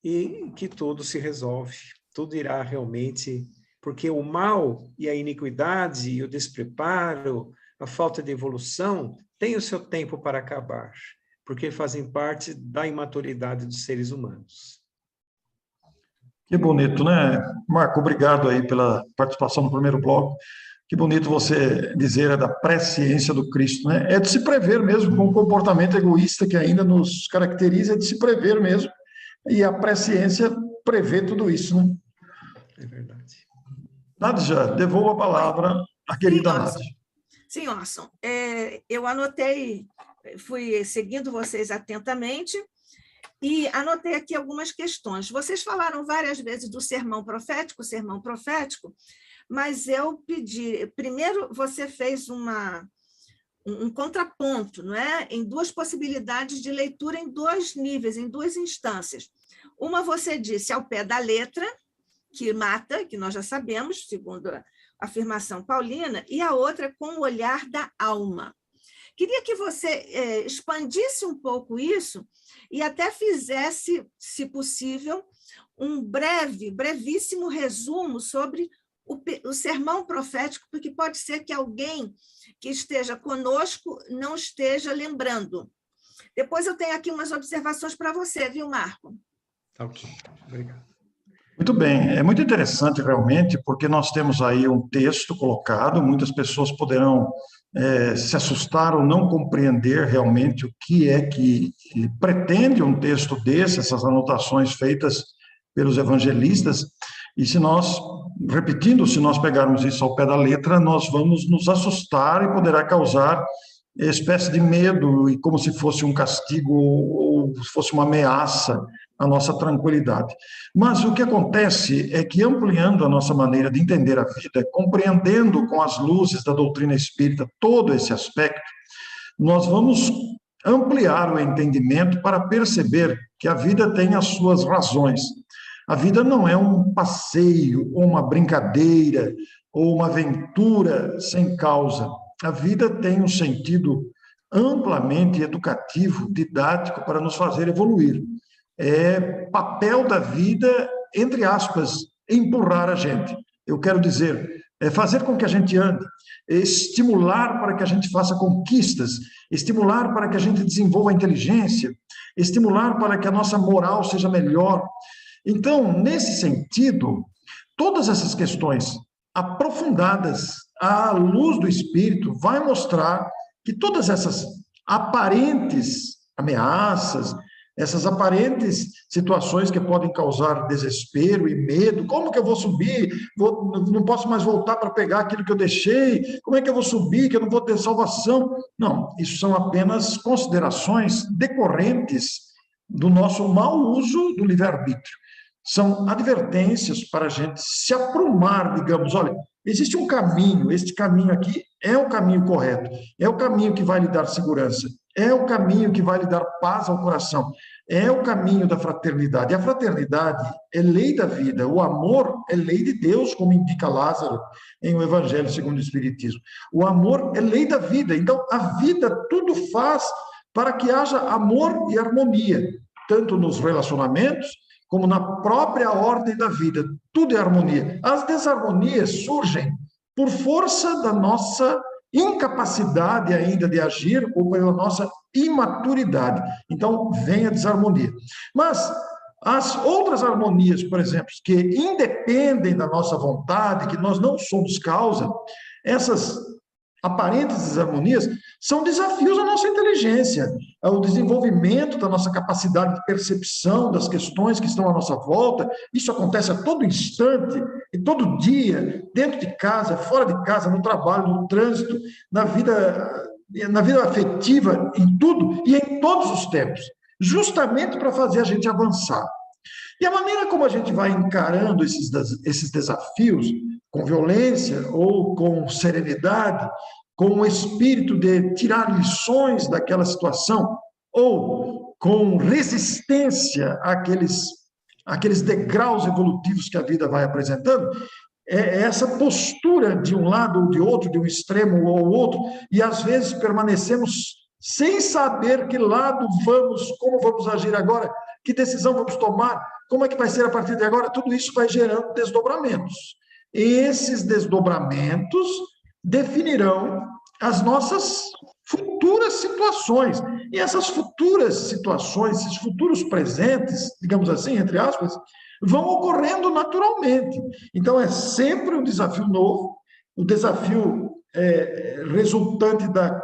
e que tudo se resolve, tudo irá realmente, porque o mal e a iniquidade e o despreparo, a falta de evolução, tem o seu tempo para acabar, porque fazem parte da imaturidade dos seres humanos. Que bonito, né? Marco, obrigado aí pela participação no primeiro bloco. Que bonito você dizer da presciência do Cristo, né? É de se prever mesmo, com um comportamento egoísta que ainda nos caracteriza, é de se prever mesmo. E a presciência prevê tudo isso, né? É verdade. Nádia, devolvo a palavra à querida Nádia. Sim, Orson. Eu anotei, fui seguindo vocês atentamente e anotei aqui algumas questões. Vocês falaram várias vezes do sermão profético, mas eu pedi... Primeiro, você fez um contraponto, não é? Em duas possibilidades de leitura, em dois níveis, em duas instâncias. Uma, você disse ao pé da letra, que mata, que nós já sabemos, segundo a afirmação paulina, e a outra com o olhar da alma. Queria que você expandisse um pouco isso e até fizesse, se possível, um brevíssimo resumo sobre o sermão profético, porque pode ser que alguém que esteja conosco não esteja lembrando. Depois eu tenho aqui umas observações para você, viu, Marco? Tá ok, obrigado. Muito bem, é muito interessante realmente, porque nós temos aí um texto colocado, muitas pessoas poderão se assustar ou não compreender realmente o que é que pretende um texto desse, essas anotações feitas pelos evangelistas, e se nós pegarmos isso ao pé da letra, nós vamos nos assustar e poderá causar espécie de medo, e como se fosse um castigo ou se fosse uma ameaça à nossa tranquilidade. Mas o que acontece é que, ampliando a nossa maneira de entender a vida, compreendendo com as luzes da doutrina espírita todo esse aspecto, nós vamos ampliar o entendimento para perceber que a vida tem as suas razões. A vida não é um passeio, ou uma brincadeira, ou uma aventura sem causa. A vida tem um sentido amplamente educativo, didático, para nos fazer evoluir. É papel da vida, entre aspas, empurrar a gente. Eu quero dizer, fazer com que a gente ande, estimular para que a gente faça conquistas, estimular para que a gente desenvolva a inteligência, estimular para que a nossa moral seja melhor. Então, nesse sentido, todas essas questões aprofundadas à luz do Espírito vai mostrar que todas essas aparentes ameaças, essas aparentes situações que podem causar desespero e medo, como que eu vou subir? Não posso mais voltar para pegar aquilo que eu deixei, como é que eu vou subir, que eu não vou ter salvação? Não, isso são apenas considerações decorrentes do nosso mau uso do livre-arbítrio. São advertências para a gente se aprumar, digamos, olha, existe um caminho, este caminho aqui é o caminho correto, é o caminho que vai lhe dar segurança, é o caminho que vai lhe dar paz ao coração, é o caminho da fraternidade. A fraternidade é lei da vida, o amor é lei de Deus, como indica Lázaro em O Evangelho segundo o Espiritismo. O amor é lei da vida, então a vida tudo faz para que haja amor e harmonia, tanto nos relacionamentos, como na própria ordem da vida. Tudo é harmonia. As desarmonias surgem por força da nossa incapacidade ainda de agir ou pela nossa imaturidade. Então, vem a desarmonia. Mas as outras harmonias, por exemplo, que independem da nossa vontade, que nós não somos causa, essas aparentes desarmonias são desafios à nossa inteligência, ao desenvolvimento da nossa capacidade de percepção das questões que estão à nossa volta. Isso acontece a todo instante, e todo dia, dentro de casa, fora de casa, no trabalho, no trânsito, na vida afetiva, em tudo e em todos os tempos, justamente para fazer a gente avançar. E a maneira como a gente vai encarando esses desafios, com violência ou com serenidade, com o espírito de tirar lições daquela situação, ou com resistência àqueles degraus evolutivos que a vida vai apresentando, é essa postura de um lado ou de outro, de um extremo ou outro, e às vezes permanecemos sem saber que lado vamos, como vamos agir agora, que decisão vamos tomar, como é que vai ser a partir de agora. Tudo isso vai gerando desdobramentos. Esses desdobramentos definirão as nossas futuras situações. E essas futuras situações, esses futuros presentes, digamos assim, entre aspas, vão ocorrendo naturalmente. Então, é sempre um desafio novo, um desafio resultante da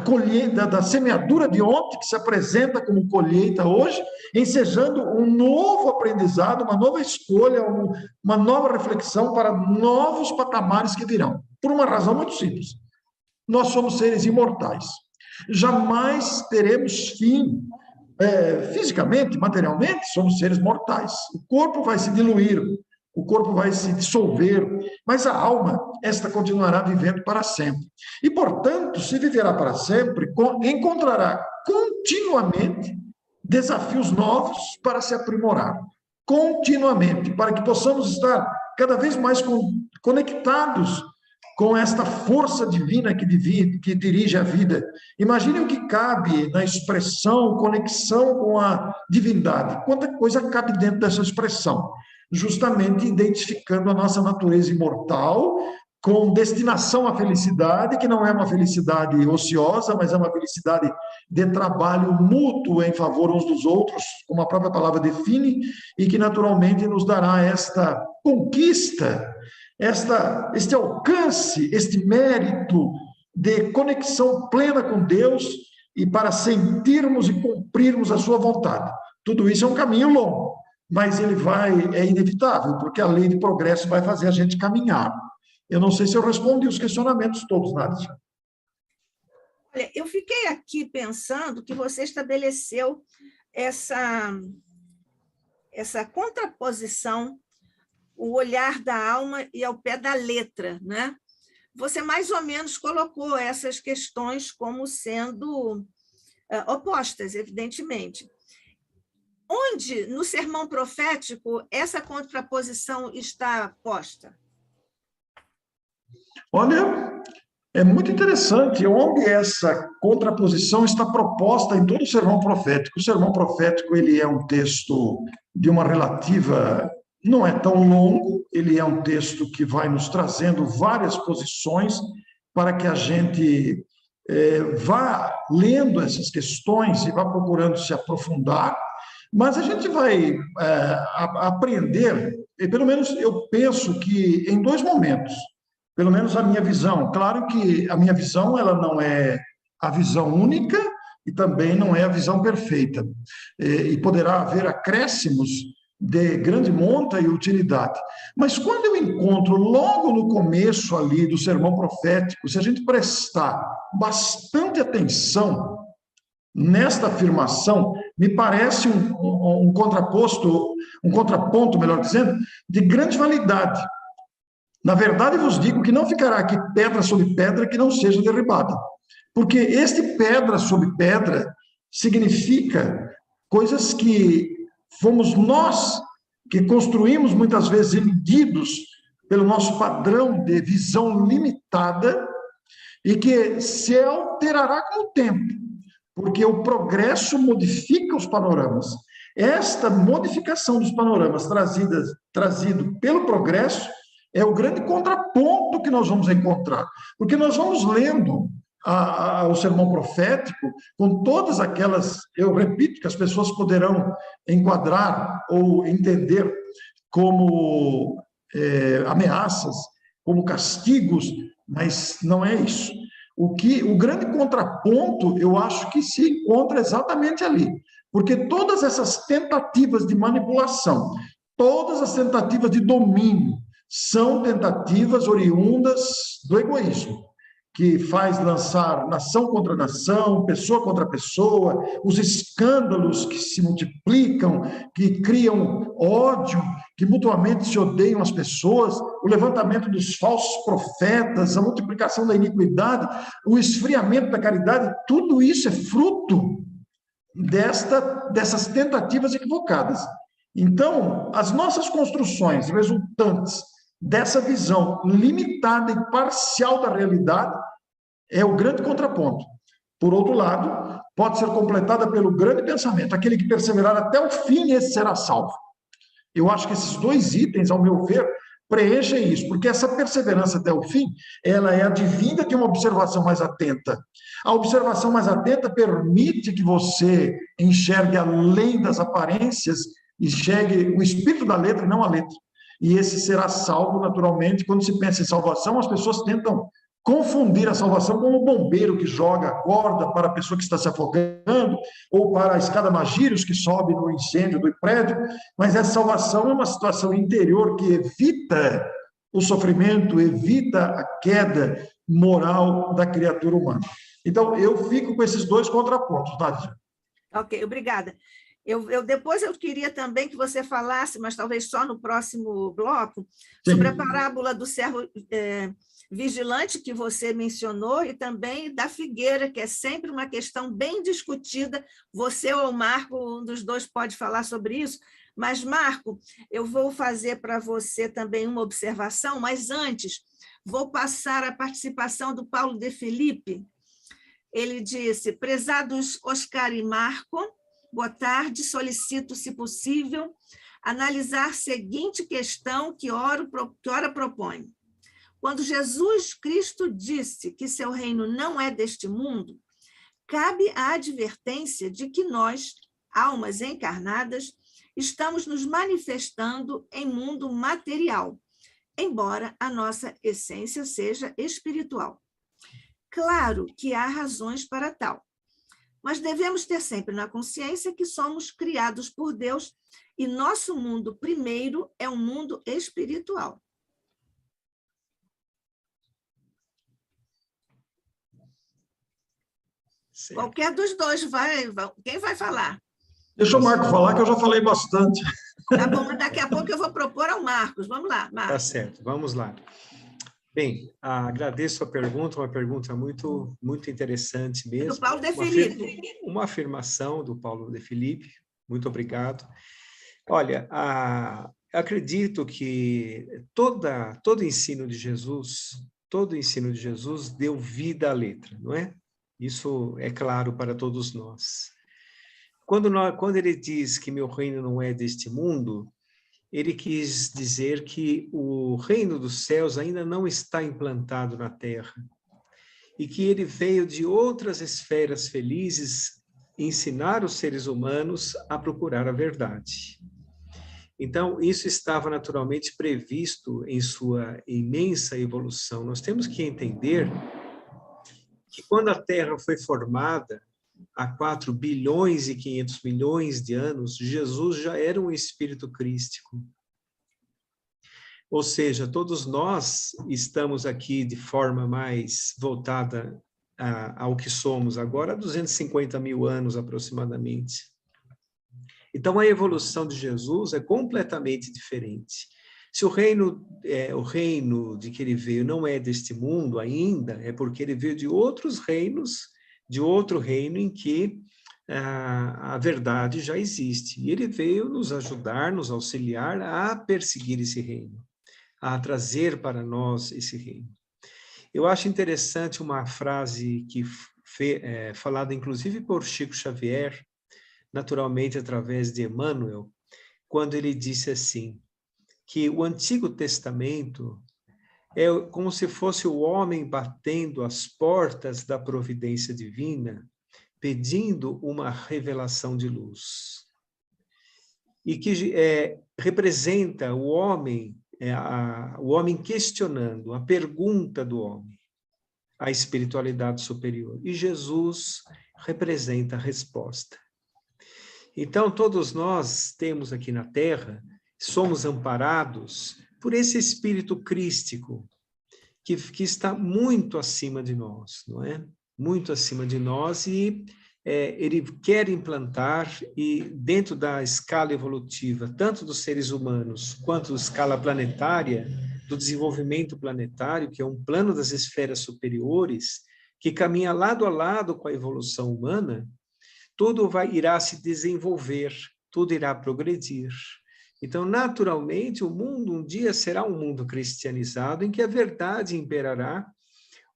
colheita, da semeadura de ontem, que se apresenta como colheita hoje, ensejando um novo aprendizado, uma nova escolha, uma nova reflexão para novos patamares que virão. Por uma razão muito simples. Nós somos seres imortais. Jamais teremos fim. Fisicamente, materialmente, somos seres mortais. O corpo vai se diluir, o corpo vai se dissolver, mas a alma, esta continuará vivendo para sempre. E, portanto, se viverá para sempre, encontrará continuamente desafios novos para se aprimorar. Continuamente, para que possamos estar cada vez mais conectados com esta força divina que dirige a vida. Imagine o que cabe na expressão, conexão com a divindade. Quanta coisa cabe dentro dessa expressão? Justamente identificando a nossa natureza imortal, com destinação à felicidade, que não é uma felicidade ociosa, mas é uma felicidade de trabalho mútuo em favor uns dos outros, como a própria palavra define, e que naturalmente nos dará esta conquista, este alcance, este mérito de conexão plena com Deus e para sentirmos e cumprirmos a sua vontade. Tudo isso é um caminho longo, mas ele é inevitável, porque a lei de progresso vai fazer a gente caminhar. Eu não sei se eu respondi os questionamentos todos, Nádia. Olha, eu fiquei aqui pensando que você estabeleceu essa contraposição, o olhar da alma e ao pé da letra, né? Você mais ou menos colocou essas questões como sendo opostas, evidentemente. Onde, no sermão profético, essa contraposição está posta? Olha, é muito interessante onde essa contraposição está proposta em todo o sermão profético. O sermão profético ele é um texto de uma relativa... Não é tão longo, ele é um texto que vai nos trazendo várias posições para que a gente vá lendo essas questões e vá procurando se aprofundar, mas a gente vai aprender, e pelo menos eu penso que em 2 momentos, pelo menos a minha visão. Claro que a minha visão ela não é a visão única e também não é a visão perfeita, e poderá haver acréscimos de grande monta e utilidade. Mas quando eu encontro logo no começo ali do sermão profético, se a gente prestar bastante atenção nesta afirmação, me parece um contraponto, melhor dizendo, de grande validade. Na verdade, vos digo que não ficará aqui pedra sobre pedra que não seja derribada. Porque este pedra sobre pedra significa coisas que fomos nós que construímos muitas vezes impedidos pelo nosso padrão de visão limitada e que se alterará com o tempo, porque o progresso modifica os panoramas. Esta modificação dos panoramas trazido pelo progresso é o grande contraponto que nós vamos encontrar, porque nós vamos lendo o sermão profético com todas aquelas, eu repito, que as pessoas poderão enquadrar ou entender como ameaças, como castigos, mas não é isso. O grande contraponto, eu acho que se encontra exatamente ali, porque todas essas tentativas de manipulação, todas as tentativas de domínio, são tentativas oriundas do egoísmo, que faz lançar nação contra nação, pessoa contra pessoa, os escândalos que se multiplicam, que criam ódio, que mutuamente se odeiam as pessoas, o levantamento dos falsos profetas, a multiplicação da iniquidade, o esfriamento da caridade, tudo isso é fruto dessas tentativas equivocadas. Então, as nossas construções resultantes dessa visão limitada e parcial da realidade é o grande contraponto. Por outro lado, pode ser completada pelo grande pensamento: aquele que perseverar até o fim, esse será salvo. Eu acho que esses 2 itens, ao meu ver, preenchem isso, porque essa perseverança até o fim, ela é advinda de uma observação mais atenta. A observação mais atenta permite que você enxergue além das aparências, enxergue o espírito da letra e não a letra. E esse será salvo naturalmente. Quando se pensa em salvação, as pessoas tentam confundir a salvação com o bombeiro que joga a corda para a pessoa que está se afogando, ou para a escada Magírios que sobe no incêndio do prédio, mas essa salvação é uma situação interior que evita o sofrimento, evita a queda moral da criatura humana. Então, eu fico com esses 2 contrapontos, Nádia. Ok, obrigada. Depois eu queria também que você falasse, mas talvez só no próximo bloco, sobre a parábola do servo vigilante que você mencionou e também da figueira, que é sempre uma questão bem discutida. Você ou o Marco, um dos 2 pode falar sobre isso, mas, Marco, eu vou fazer para você também uma observação, mas antes vou passar a participação do Paulo de Felipe. Ele disse: prezados Oscar e Marco, boa tarde, solicito, se possível, analisar seguinte questão que ora propõe. Quando Jesus Cristo disse que seu reino não é deste mundo, cabe a advertência de que nós, almas encarnadas, estamos nos manifestando em mundo material, embora a nossa essência seja espiritual. Claro que há razões para tal, mas devemos ter sempre na consciência que somos criados por Deus e nosso mundo primeiro é um mundo espiritual. Certo. Qualquer dos 2 quem vai falar? Deixa o Marco falar, que eu já falei bastante. Tá bom, mas daqui a pouco eu vou propor ao Marcos. Vamos lá, Marcos. Tá certo, vamos lá. Bem, agradeço a pergunta, uma pergunta muito, muito interessante mesmo. Do Paulo de Felipe. Uma afirmação do Paulo de Felipe, muito obrigado. Olha, acredito que todo ensino de Jesus deu vida à letra, não é? Isso é claro para todos nós. Quando ele diz que meu reino não é deste mundo, ele quis dizer que o reino dos céus ainda não está implantado na terra. e que ele veio de outras esferas felizes ensinar os seres humanos a procurar a verdade. Então, isso estava naturalmente previsto em sua imensa evolução. Nós temos que entender que quando a Terra foi formada, há 4 bilhões e 500 milhões de anos, Jesus já era um espírito crístico. Ou seja, todos nós estamos aqui de forma mais voltada ao que somos agora, há 250 mil anos aproximadamente. Então, a evolução de Jesus é completamente diferente. Se o reino de que ele veio não é deste mundo ainda, é porque ele veio de outros reinos, de outro reino em que a verdade já existe. E ele veio nos ajudar, nos auxiliar a perseguir esse reino, a trazer para nós esse reino. Eu acho interessante uma frase que falada inclusive por Chico Xavier, naturalmente através de Emmanuel, quando ele disse assim, que o Antigo Testamento é como se fosse o homem batendo as portas da providência divina, pedindo uma revelação de luz. E que representa o homem questionando a pergunta do homem, a espiritualidade superior. E Jesus representa a resposta. Então, todos nós temos aqui na Terra, somos amparados por esse espírito crístico, que está muito acima de nós, não é? Muito acima de nós, e ele quer implantar, e dentro da escala evolutiva, tanto dos seres humanos, quanto da escala planetária, do desenvolvimento planetário, que é um plano das esferas superiores, que caminha lado a lado com a evolução humana, tudo irá se desenvolver, tudo irá progredir. Então, naturalmente, o mundo um dia será um mundo cristianizado, em que a verdade imperará,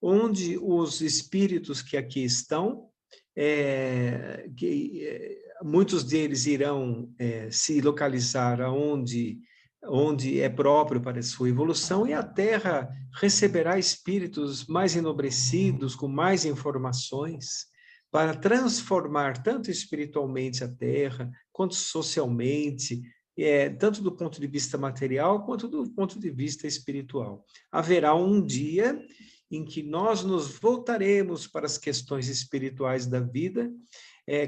onde os espíritos que aqui estão, muitos deles irão se localizar onde é próprio para a sua evolução, e a Terra receberá espíritos mais enobrecidos, com mais informações, para transformar tanto espiritualmente a Terra, quanto socialmente, tanto do ponto de vista material, quanto do ponto de vista espiritual. Haverá um dia em que nós nos voltaremos para as questões espirituais da vida,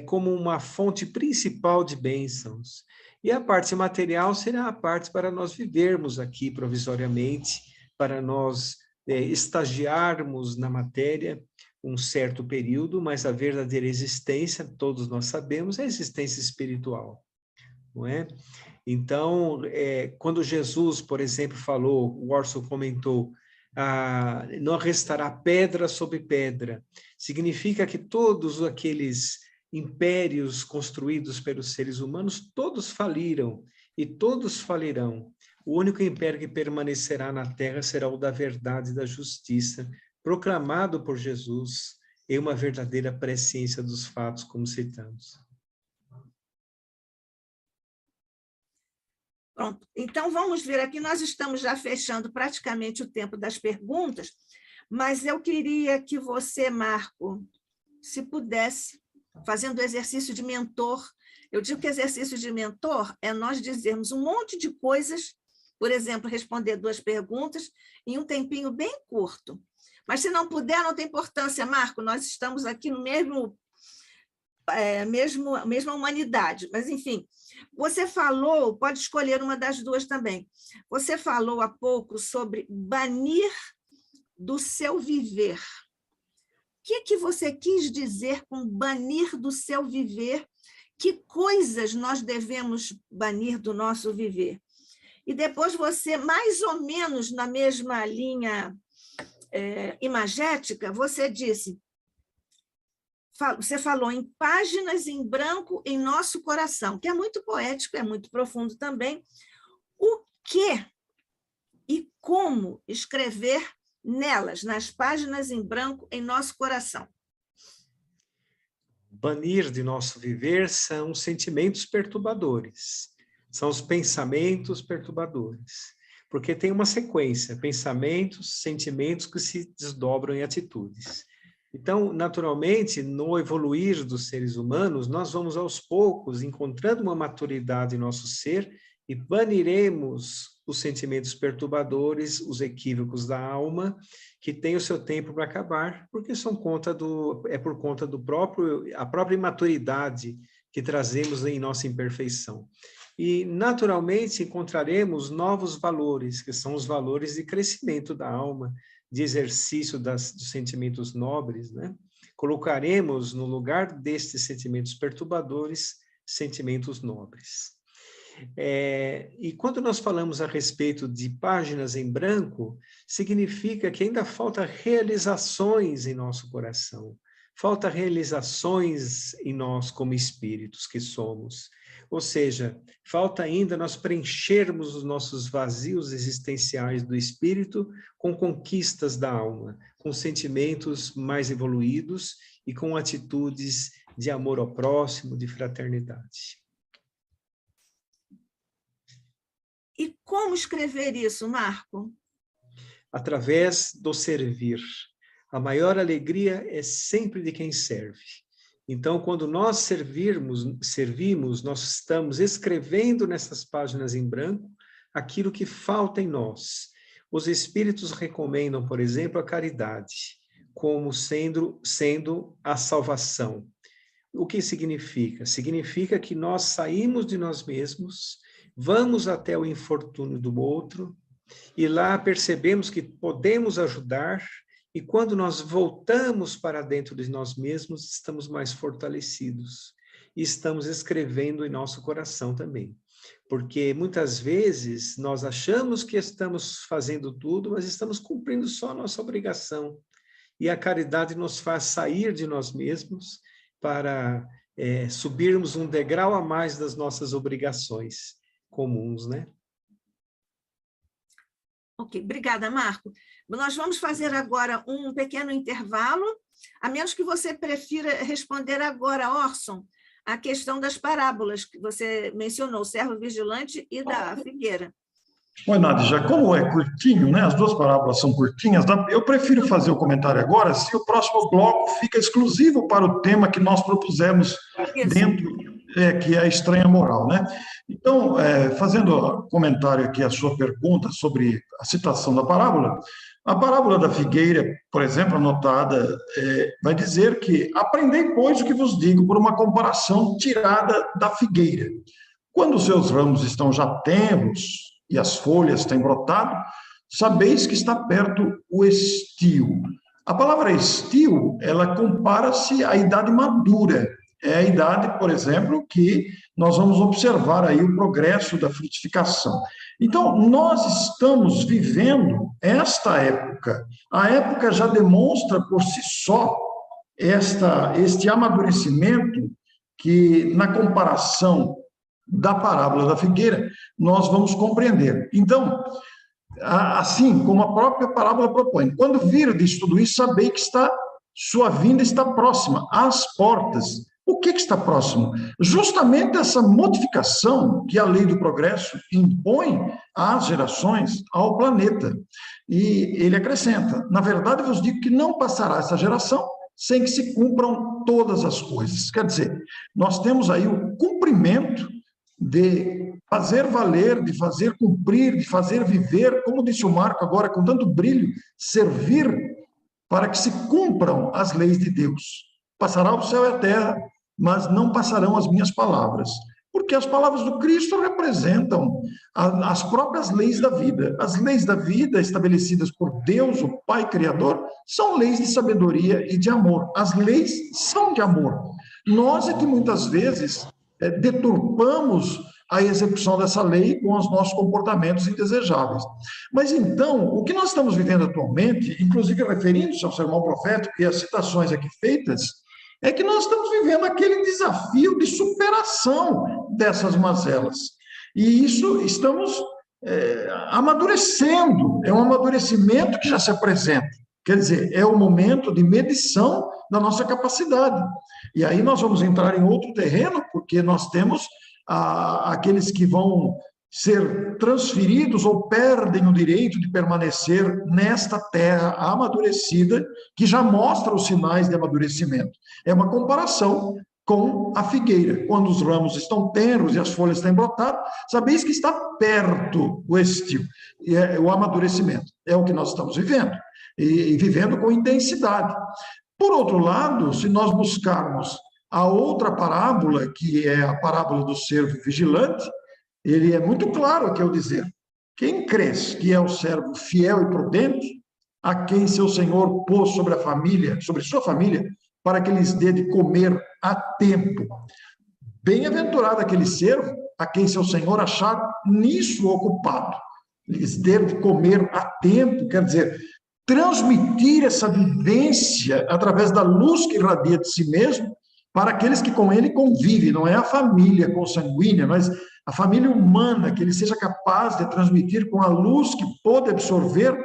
como uma fonte principal de bênçãos. E a parte material será a parte para nós vivermos aqui provisoriamente, para nós estagiarmos na matéria um certo período, mas a verdadeira existência, todos nós sabemos, é a existência espiritual, não é? Então, quando Jesus, por exemplo, falou, o Orson comentou, não restará pedra sobre pedra, significa que todos aqueles impérios construídos pelos seres humanos, todos faliram e todos falirão. O único império que permanecerá na Terra será o da verdade e da justiça, proclamado por Jesus em uma verdadeira presciência dos fatos, como citamos. Pronto, então vamos ver aqui, nós estamos já fechando praticamente o tempo das perguntas, mas eu queria que você, Marco, se pudesse, fazendo o exercício de mentor, eu digo que exercício de mentor é nós dizermos um monte de coisas, por exemplo, responder 2 perguntas em um tempinho bem curto. Mas se não puder, não tem importância, Marco, nós estamos aqui no mesma humanidade, mas enfim, você falou, pode escolher uma das 2 também, você falou há pouco sobre banir do seu viver. O que você quis dizer com banir do seu viver? Que coisas nós devemos banir do nosso viver? E depois você, mais ou menos na mesma linha imagética, você disse, você falou em páginas em branco em nosso coração, que é muito poético, é muito profundo também. O que e como escrever nelas, nas páginas em branco em nosso coração? Banir de nosso viver são sentimentos perturbadores, são os pensamentos perturbadores, porque tem uma sequência, pensamentos, sentimentos que se desdobram em atitudes. Então, naturalmente, no evoluir dos seres humanos, nós vamos aos poucos encontrando uma maturidade em nosso ser e baniremos os sentimentos perturbadores, os equívocos da alma, que tem o seu tempo para acabar, porque por conta a própria imaturidade que trazemos em nossa imperfeição. E, naturalmente, encontraremos novos valores, que são os valores de crescimento da alma, de exercício dos sentimentos nobres, né? Colocaremos no lugar destes sentimentos perturbadores, sentimentos nobres. E quando nós falamos a respeito de páginas em branco, significa que ainda falta realizações em nosso coração, falta realizações em nós como espíritos que somos. Ou seja, falta ainda nós preenchermos os nossos vazios existenciais do espírito com conquistas da alma, com sentimentos mais evoluídos e com atitudes de amor ao próximo, de fraternidade. E como escrever isso, Marco? Através do servir. A maior alegria é sempre de quem serve. Então, quando nós servimos, nós estamos escrevendo nessas páginas em branco aquilo que falta em nós. Os espíritos recomendam, por exemplo, a caridade, como sendo a salvação. O que significa? Significa que nós saímos de nós mesmos, vamos até o infortúnio do outro, e lá percebemos que podemos ajudar, e quando nós voltamos para dentro de nós mesmos, estamos mais fortalecidos. E estamos escrevendo em nosso coração também. Porque muitas vezes nós achamos que estamos fazendo tudo, mas estamos cumprindo só a nossa obrigação. E a caridade nos faz sair de nós mesmos para subirmos um degrau a mais das nossas obrigações comuns, né? Ok, obrigada, Marco. Nós vamos fazer agora um pequeno intervalo, a menos que você prefira responder agora, Orson, a questão das parábolas que você mencionou, o servo vigilante e da figueira. Oi, Nádia, como é curtinho, né? As duas parábolas são curtinhas, eu prefiro fazer o comentário agora, se o próximo bloco fica exclusivo para o tema que nós propusemos dentro, que é a estranha moral, né? Então, fazendo comentário aqui a sua pergunta sobre a citação da parábola, a parábola da figueira, por exemplo, anotada, vai dizer que aprendei, pois, o que vos digo por uma comparação tirada da figueira. Quando os seus ramos estão já tenros e as folhas têm brotado, sabeis que está perto o estio. A palavra estio, ela compara-se à idade madura. É a idade, por exemplo, que nós vamos observar aí o progresso da frutificação. Então, nós estamos vivendo esta época. A época já demonstra por si só este amadurecimento que, na comparação da parábola da figueira, nós vamos compreender. Então, assim como a própria parábola propõe, quando virdes tudo isso, sabei que sua vinda está próxima, às portas. O que está próximo? Justamente essa modificação que a lei do progresso impõe às gerações, ao planeta. E ele acrescenta, na verdade, eu vos digo que não passará essa geração sem que se cumpram todas as coisas. Quer dizer, nós temos aí o cumprimento de fazer valer, de fazer cumprir, de fazer viver, como disse o Marco agora, com tanto brilho, servir para que se cumpram as leis de Deus. Passará o céu e a terra, mas não passarão as minhas palavras. Porque as palavras do Cristo representam as próprias leis da vida. As leis da vida estabelecidas por Deus, o Pai Criador, são leis de sabedoria e de amor. As leis são de amor. Nós é que muitas vezes deturpamos a execução dessa lei com os nossos comportamentos indesejáveis. Mas então, o que nós estamos vivendo atualmente, inclusive referindo-se ao sermão profético e às citações aqui feitas, é que nós estamos vivendo aquele desafio de superação dessas mazelas. E isso estamos amadurecendo, é um amadurecimento que já se apresenta. Quer dizer, é o momento de medição da nossa capacidade. E aí nós vamos entrar em outro terreno, porque nós temos aqueles que vão ser transferidos ou perdem o direito de permanecer nesta terra amadurecida, que já mostra os sinais de amadurecimento. É uma comparação com a figueira. Quando os ramos estão tenros e as folhas estão brotadas, sabeis que está perto o estio, o amadurecimento. É o que nós estamos vivendo, e vivendo com intensidade. Por outro lado, se nós buscarmos a outra parábola, que é a parábola do servo vigilante, ele é muito claro aqui ao dizer: quem crês que é o servo fiel e prudente, a quem seu senhor pôs sobre a família, sobre sua família, para que lhes dê de comer a tempo. Bem-aventurado aquele servo a quem seu senhor achar nisso ocupado. Lhes dê de comer a tempo, quer dizer, transmitir essa vivência através da luz que irradia de si mesmo para aqueles que com ele convivem. Não é a família consanguínea, mas a família humana, que ele seja capaz de transmitir com a luz que pôde absorver,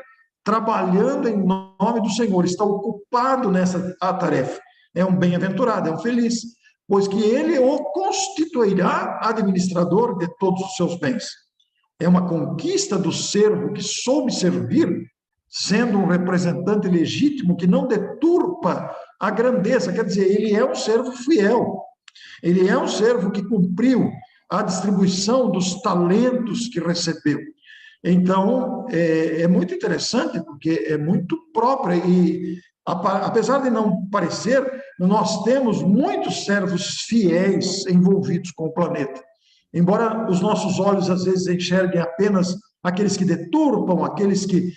trabalhando em nome do Senhor, está ocupado nessa tarefa. É um bem-aventurado, é um feliz, pois que ele o constituirá administrador de todos os seus bens. É uma conquista do servo que soube servir, sendo um representante legítimo que não deturpa a grandeza, quer dizer, ele é um servo fiel, ele é um servo que cumpriu a distribuição dos talentos que recebeu. Então, é muito interessante, porque é muito própria, e apesar de não parecer, nós temos muitos servos fiéis envolvidos com o planeta. Embora os nossos olhos, às vezes, enxerguem apenas aqueles que deturpam, aqueles que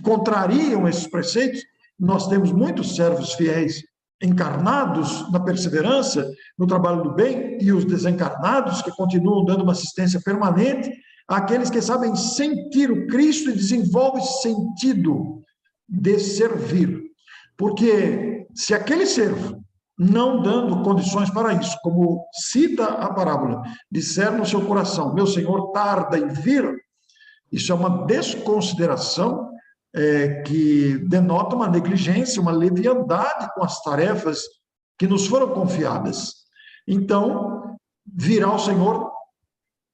contrariam esses preceitos, nós temos muitos servos fiéis encarnados na perseverança, no trabalho do bem, e os desencarnados que continuam dando uma assistência permanente àqueles que sabem sentir o Cristo e desenvolvem esse sentido de servir. Porque se aquele servo, não dando condições para isso, como cita a parábola, disser no seu coração: meu Senhor tarda em vir, isso é uma desconsideração que denota uma negligência, uma leviandade com as tarefas que nos foram confiadas. Então, virá o Senhor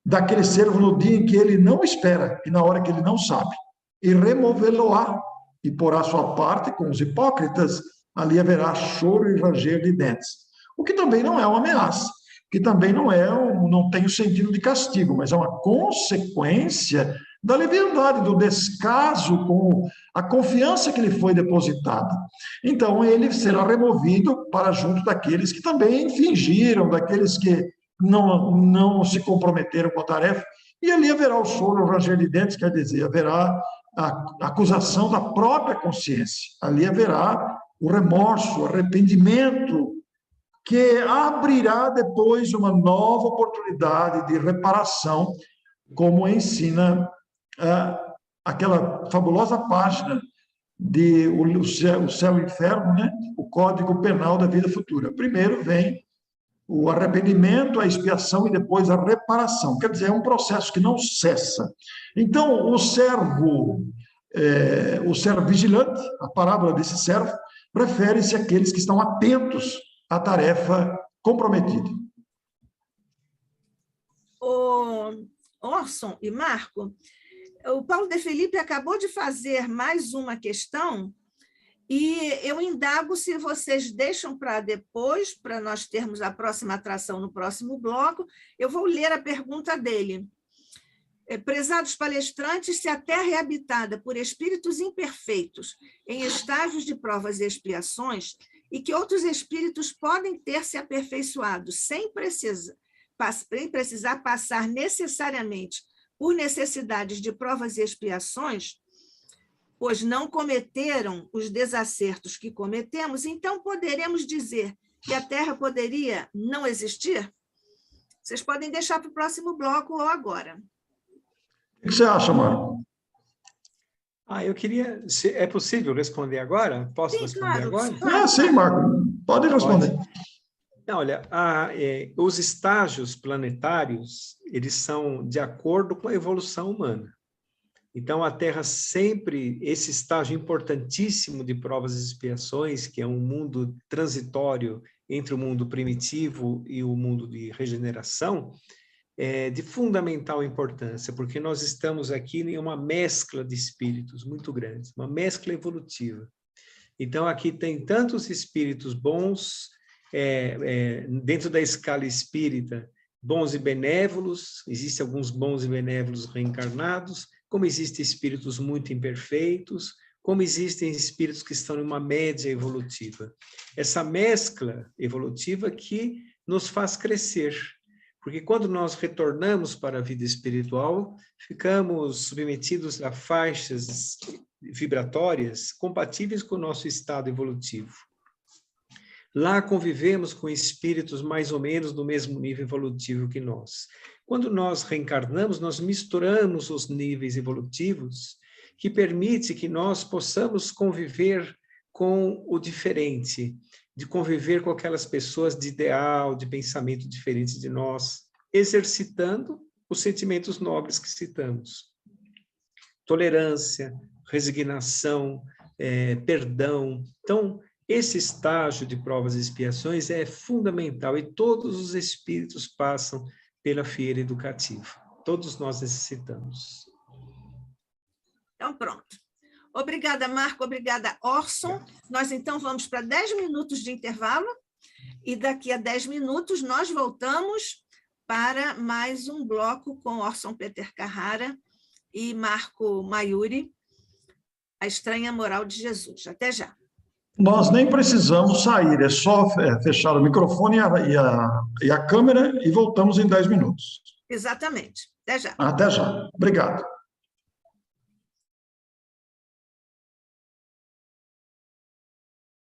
daquele servo no dia em que ele não espera e na hora que ele não sabe, e removê-lo-á, e porá sua parte com os hipócritas. Ali haverá choro e ranger de dentes. O que também não é uma ameaça, que também não tem o sentido de castigo, mas é uma consequência da leviandade, do descaso com a confiança que lhe foi depositada. Então, ele será removido para junto daqueles que também fingiram, daqueles que não se comprometeram com a tarefa, e ali haverá o choro, o ranger de dentes, quer dizer, haverá a acusação da própria consciência, ali haverá o remorso, o arrependimento, que abrirá depois uma nova oportunidade de reparação, como ensina aquela fabulosa página de O Céu e o Inferno, né? O Código Penal da Vida Futura. Primeiro vem o arrependimento, a expiação e depois a reparação. Quer dizer, é um processo que não cessa. Então, o servo vigilante, a parábola desse servo, refere-se àqueles que estão atentos à tarefa comprometida. Orson e Marco, o Paulo de Felipe acabou de fazer mais uma questão e eu indago se vocês deixam para depois, para nós termos a próxima atração no próximo bloco. Eu vou ler a pergunta dele. Prezados palestrantes, se a Terra é habitada por espíritos imperfeitos em estágios de provas e expiações, e que outros espíritos podem ter se aperfeiçoado sem precisar passar necessariamente por necessidades de provas e expiações, pois não cometeram os desacertos que cometemos, então poderemos dizer que a Terra poderia não existir? Vocês podem deixar para o próximo bloco ou agora. O que você acha, Marco? Eu queria... É possível responder agora? Posso responder agora? Claro. Sim, Marco. Pode responder. Não, olha, os estágios planetários, eles são de acordo com a evolução humana. Então, a Terra sempre, esse estágio importantíssimo de provas e expiações, que é um mundo transitório entre o mundo primitivo e o mundo de regeneração, de fundamental importância, porque nós estamos aqui em uma mescla de espíritos muito grande, uma mescla evolutiva. Então, aqui tem tantos espíritos bons, dentro da escala espírita, bons e benévolos, existem alguns bons e benévolos reencarnados, como existem espíritos muito imperfeitos, como existem espíritos que estão em uma média evolutiva. Essa mescla evolutiva que nos faz crescer, porque quando nós retornamos para a vida espiritual, ficamos submetidos a faixas vibratórias compatíveis com o nosso estado evolutivo. Lá convivemos com espíritos mais ou menos do mesmo nível evolutivo que nós. Quando nós reencarnamos, nós misturamos os níveis evolutivos, que permite que nós possamos conviver com o diferente, de conviver com aquelas pessoas de ideal, de pensamento diferente de nós, exercitando os sentimentos nobres que citamos. Tolerância, resignação, perdão. Então, esse estágio de provas e expiações é fundamental e todos os espíritos passam pela fieira educativa. Todos nós necessitamos. Então, pronto. Obrigada, Marco. Obrigada, Orson. Nós, então, vamos para 10 minutos de intervalo e daqui a 10 minutos nós voltamos para mais um bloco com Orson Peter Carrara e Marco Mayuri, A Estranha Moral de Jesus. Até já. Nós nem precisamos sair, é só fechar o microfone e a câmera e voltamos em 10 minutos. Exatamente. Até já. Até já. Obrigado.